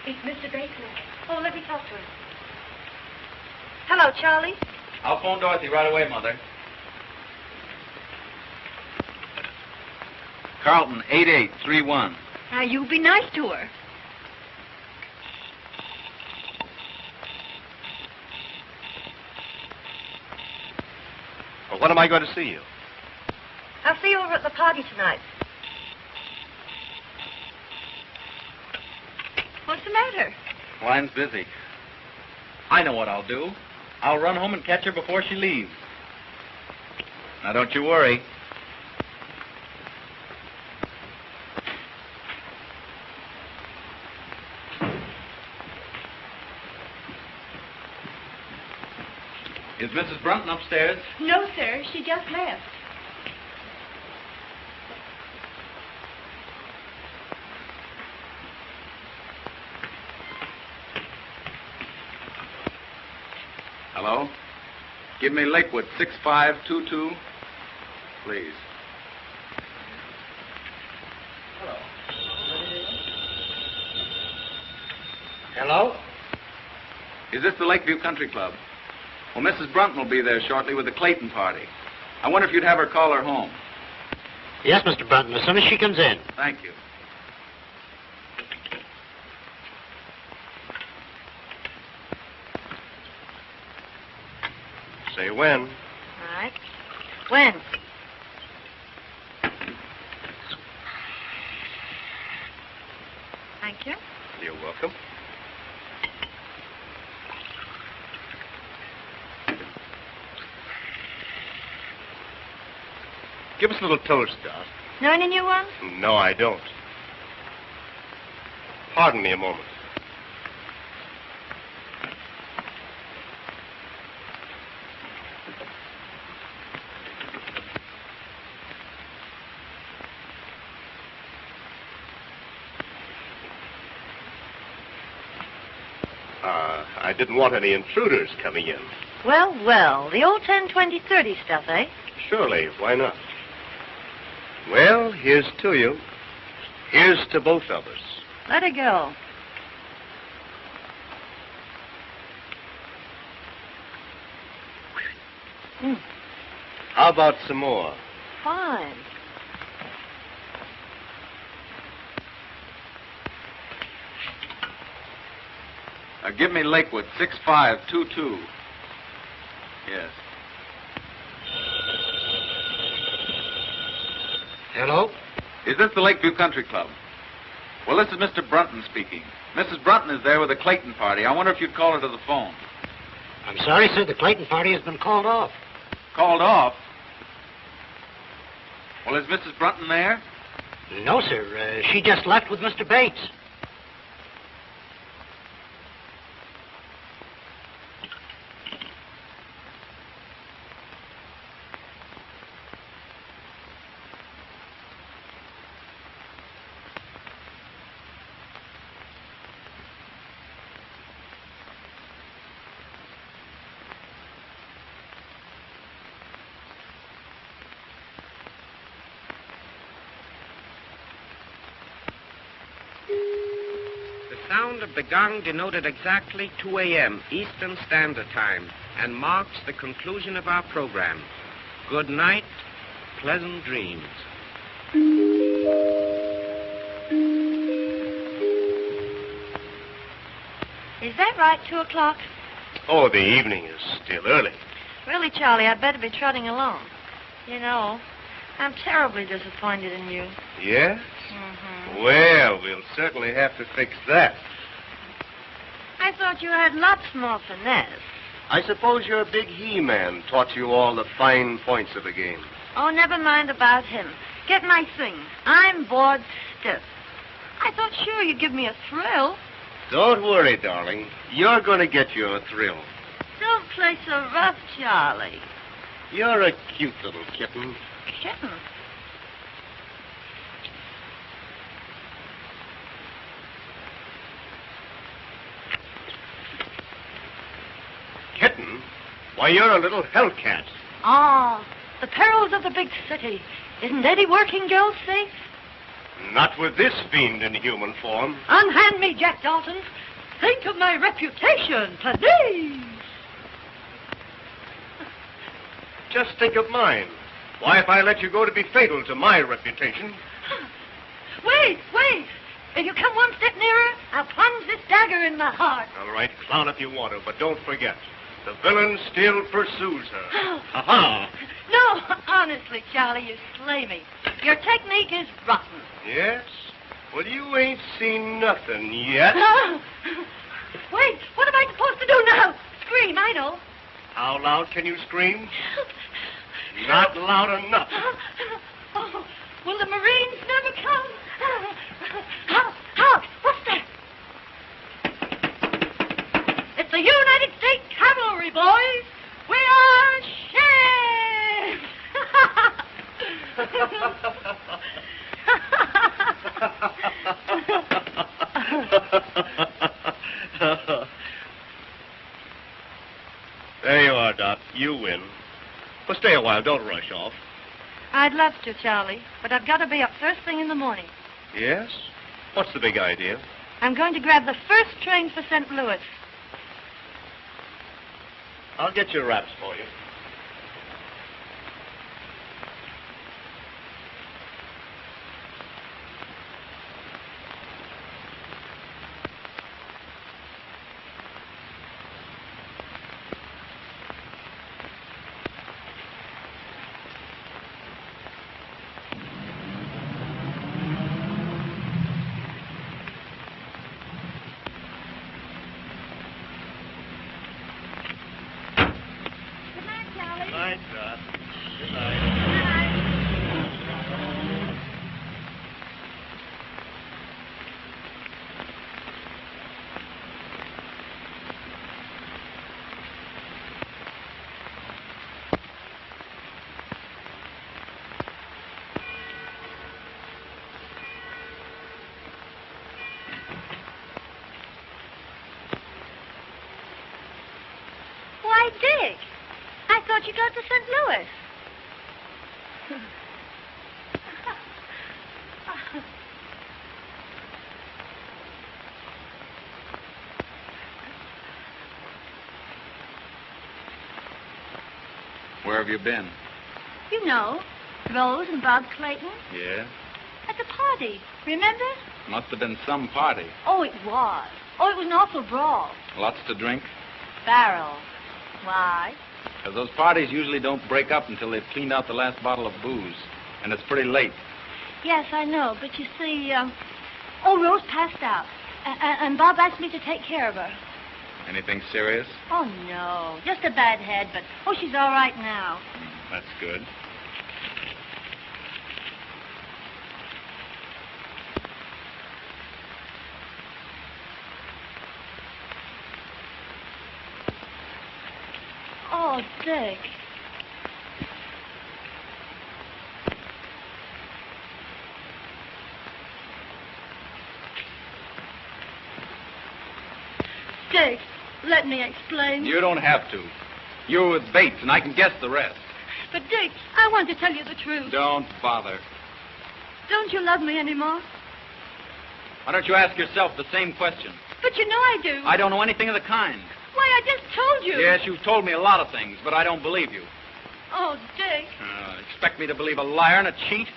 It's Mr. Bates. Oh, let me talk to him. Hello, Charlie. I'll phone Dorothy right away, Mother. Carlton, 8831. Now, you be nice to her. Well, when am I going to see you? I'll see you over at the party tonight. What's the matter? Line's busy. I know what I'll do. I'll run home and catch her before she leaves. Now, don't you worry. Is Mrs. Brunton upstairs? No, sir. She just left. Hello? Give me Lakewood, 6522, please. Hello? Is this the Lakeview Country Club? Well, Mrs. Brunton will be there shortly with the Clayton party. I wonder if you'd have her call her home. Yes, Mr. Brunton, as soon as she comes in. Thank you. Say when. All right. When? Thank you. You're welcome. Give us a little toast, Doc. Know any new ones? No, I don't. Pardon me a moment. I didn't want any intruders coming in. Well, well. The old 10, 20, 30 stuff, eh? Surely, why not? Well, here's to you. Here's to both of us. Let her go. How about some more? Fine. Give me Lakewood, 6522. Yes. Hello? Is this the Lakeview Country Club? Well, this is Mr. Brunton speaking. Mrs. Brunton is there with the Clayton party. I wonder if you'd call her to the phone. I'm sorry, sir. The Clayton party has been called off. Called off? Well, is Mrs. Brunton there? No, sir. She just left with Mr. Bates. sound of the gong denoted exactly 2 a.m. Eastern Standard Time and marks the conclusion of our program. Good night, pleasant dreams. Is that right, 2 o'clock? Oh, the evening is still early. Really, Charlie, I'd better be trotting along. You know, I'm terribly disappointed in you. Yes? Mm-hmm. Well, we'll certainly have to fix that. I thought you had lots more finesse. I suppose your big he-man taught you all the fine points of the game. Oh, never mind about him. Get my things. I'm bored stiff. I thought sure you'd give me a thrill. Don't worry, darling. You're going to get your thrill. Don't play so rough, Charlie. You're a cute little kitten. Kitten? Kitten? Why, you're a little hellcat. Oh, the perils of the big city. Isn't any working girl safe? Not with this fiend in human form. Unhand me, Jack Dalton. Think of my reputation, please. Just think of mine. Why, if I let you go, to be fatal to my reputation. Wait. If you come one step nearer, I'll plunge this dagger in my heart. All right, clown if you want to, but don't forget, the villain still pursues her. Ha-ha! No, honestly, Charlie, you slay me. Your technique is rotten. Yes? Well, you ain't seen nothing yet. Wait, what am I supposed to do now? Scream, I know. How loud can you scream? Not loud enough. Oh, will the Marines never come? Hark! What's that? It's the United States Cavalry, boys. We are There you are, Doc. You win. Well, stay a while. Don't rush off. I'd love to, Charlie, but I've got to be up first thing in the morning. Yes? What's the big idea? I'm going to grab the first train for St. Louis. I'll get your wraps for you. Why, Dick, I thought you got to St. Louis. Where have you been? You know, Rose and Bob Clayton Yeah? at the party. Remember? Must have been some party. Oh, it was. Oh, it was an awful brawl. Lots to drink? Barrel. Why? Because those parties usually don't break up until they've cleaned out the last bottle of booze. And it's pretty late. Yes, I know, but you see, Rose passed out. And Bob asked me to take care of her. Anything serious? Oh, no, just a bad head, but, she's all right now. That's good. Oh, Dick. Dick, let me explain. You don't have to. You're with Bates, and I can guess the rest. But, Dick, I want to tell you the truth. Don't bother. Don't you love me anymore? Why don't you ask yourself the same question? But you know I do. I don't know anything of the kind. Why, I just told you. Yes, you've told me a lot of things, but I don't believe you. Oh, Dick. Expect me to believe a liar and a cheat?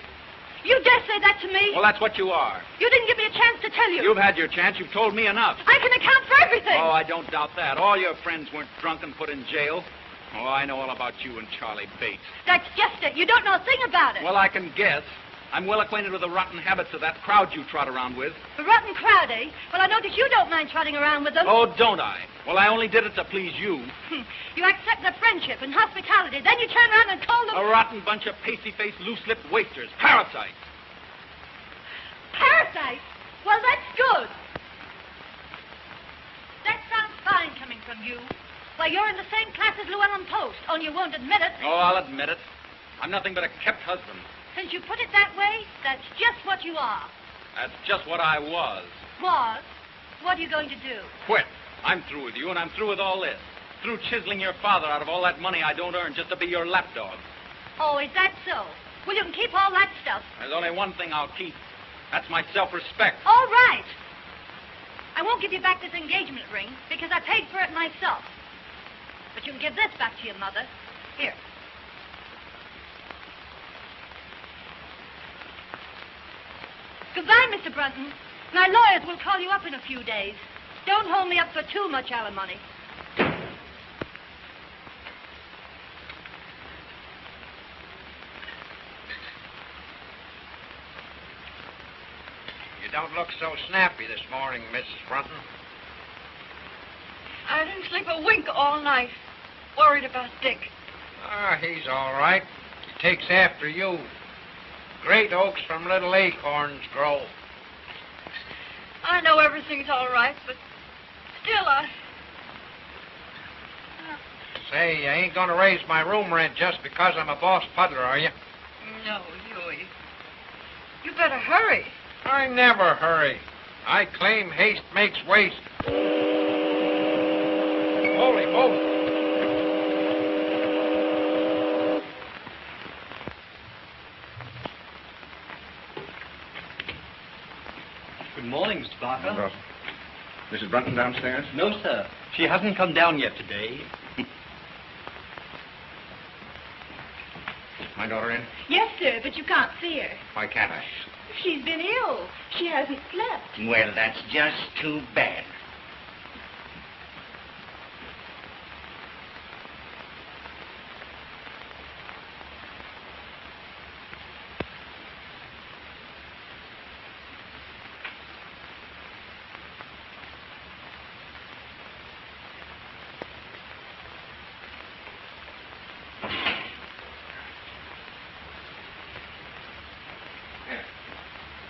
You dare say that to me? Well, that's what you are. You didn't give me a chance to tell you. You've had your chance. You've told me enough. I can account for everything. Oh, I don't doubt that. All your friends weren't drunk and put in jail. Oh, I know all about you and Charlie Bates. That's just it. You don't know a thing about it. Well, I can guess. I'm well acquainted with the rotten habits of that crowd you trot around with. The rotten crowd, eh? Well, I notice you don't mind trotting around with them. Oh, don't I? Well, I only did it to please you. You accept their friendship and hospitality. Then you turn around and call them... A rotten bunch of pasty-faced, loose-lipped wasters. Parasites. Parasites? Well, that's good. That sounds fine coming from you. Why, you're in the same class as Llewellyn Post, only you won't admit it. Oh, I'll admit it. I'm nothing but a kept husband. Since you put it that way, that's just what you are. That's just what I was. Was? What are you going to do? Quit. I'm through with you, and I'm through with all this. Through chiseling your father out of all that money I don't earn just to be your lapdog. Oh, is that so? Well, you can keep all that stuff. There's only one thing I'll keep. That's my self-respect. All right. I won't give you back this engagement ring because I paid for it myself. But you can give this back to your mother. Here. Goodbye, Mr. Brunton. My lawyers will call you up in a few days. Don't hold me up for too much alimony. You don't look so snappy this morning, Mrs. Brunton. I didn't sleep a wink all night. Worried about Dick. Ah, he's all right. He takes after you. Great oaks from little acorns grow. I know everything's all right, but still Say, you ain't going to raise my room rent just because I'm a boss puddler, are you? No, Huey. You better hurry. I never hurry. I claim haste makes waste. Holy moly. Good morning, Mr. Barker. Mrs. Brunton downstairs? No, sir. She hasn't come down yet today. My daughter in? Yes, sir, but you can't see her. Why can't I? She's been ill. She hasn't slept. Well, that's just too bad.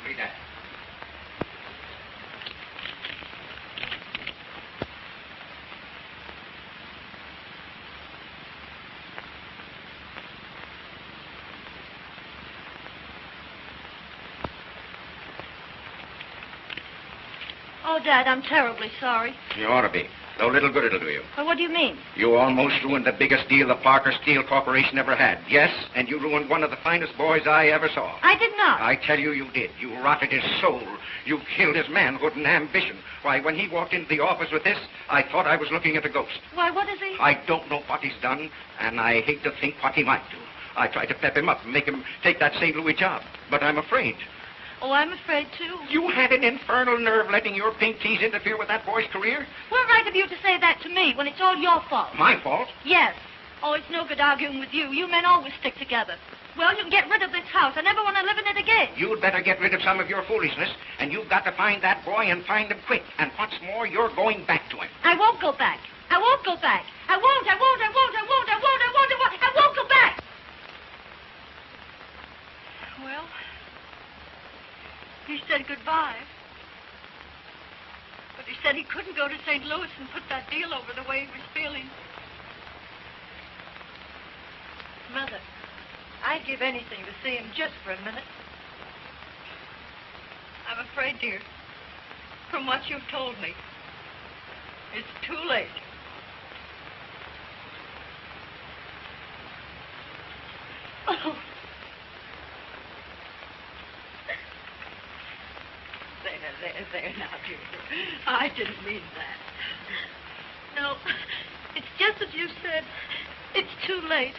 Read that. Oh, Dad, I'm terribly sorry. You ought to be. Though little good it'll do you. Well, what do you mean? You almost ruined the biggest deal the Parker Steel Corporation ever had. Yes, and you ruined one of the finest boys I ever saw. I did not. I tell you, you did. You rotted his soul. You killed his manhood and ambition. Why, when he walked into the office with this, I thought I was looking at a ghost. Why, what is he? I don't know what he's done, and I hate to think what he might do. I tried to pep him up and make him take that St. Louis job, but I'm afraid. Oh, I'm afraid, too. You had an infernal nerve letting your pink teas interfere with that boy's career? What right have you to say that to me when it's all your fault? My fault? Yes. Oh, it's no good arguing with you. You men always stick together. Well, you can get rid of this house. I never want to live in it again. You'd better get rid of some of your foolishness, and you've got to find that boy and find him quick. And what's more, you're going back to him. I won't go back. I won't go back. I won't go back. Well, he said goodbye. But he said he couldn't go to St. Louis and put that deal over the way he was feeling. Mother, I'd give anything to see him just for a minute. I'm afraid, dear, from what you've told me, it's too late. Oh. There. mean that. No, it's just as you said. It's too late.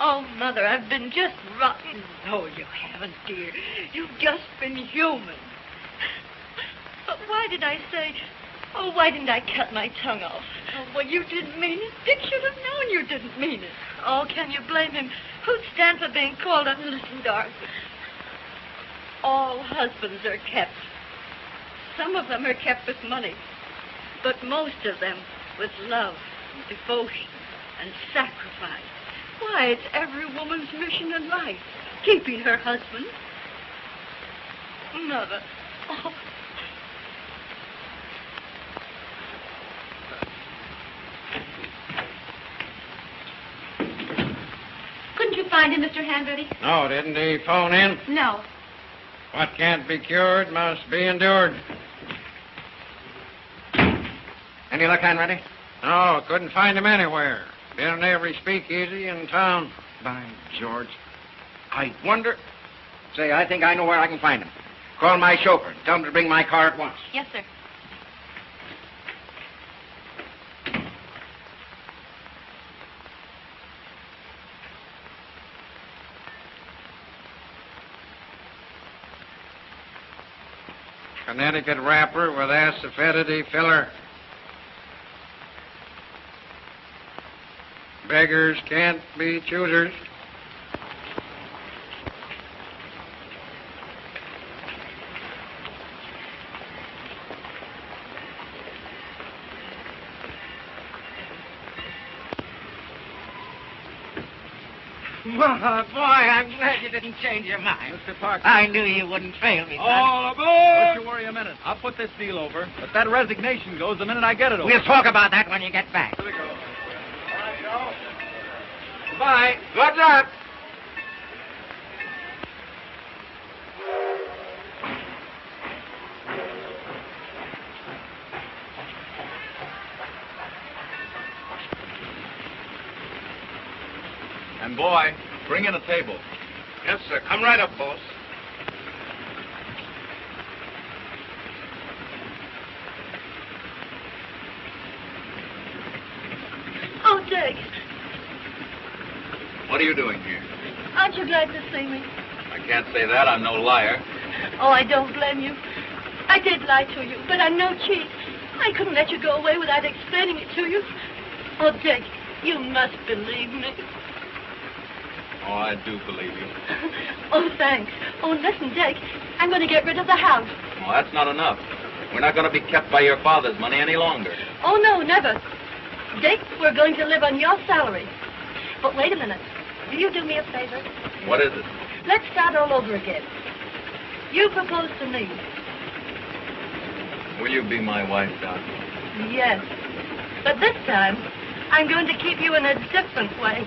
Oh, Mother, I've been just rotten. No, you haven't, dear. You've just been human. But why did I say... Oh, why didn't I cut my tongue off? Oh, well, you didn't mean it. Dick should have known you didn't mean it. Oh, can you blame him? Who'd stand for being called up? Listen, Dorothy. All husbands are kept. Some of them are kept with money. But most of them with love, devotion, and sacrifice. Why, it's every woman's mission in life, keeping her husband. Mother. Oh. Couldn't you find him, Mr. Hanratty? No, didn't he phone in? No. What can't be cured must be endured. Any luck, Hanratty? No, couldn't find him anywhere. Been in every speakeasy in town. By George. I wonder... Say, I think I know where I can find him. Call my chauffeur. Tell him to bring my car at once. Yes, sir. Connecticut wrapper with acidity filler. Beggars can't be choosers. Well, boy, I'm glad you didn't change your mind. Mr. Parker. I knew you wouldn't fail me, son. All aboard! Don't you worry a minute. I'll put this deal over. But that resignation goes the minute I get it over. We'll talk about that when you get back. Here we go. Goodbye. Good luck. And, boy, bring in a table. Yes, sir. Come right up, boss. Oh, Dick, What are you doing here? aren't you glad to see me? I can't say that. I'm no liar. Oh, I don't blame you. I did lie to you, but I'm no cheat. I couldn't let you go away without explaining it to you. Oh, Dick, you must believe me. Oh, I do believe you. Oh, thanks. Oh, listen, Dick, I'm going to get rid of the house. Well, that's not enough. We're not going to be kept by your father's money any longer. Oh, no, never. Dick, we're going to live on your salary. But wait a minute. Will you do me a favor? What is it? Let's start all over again. You propose to me. Will you be my wife, Doc? Yes. But this time, I'm going to keep you in a different way.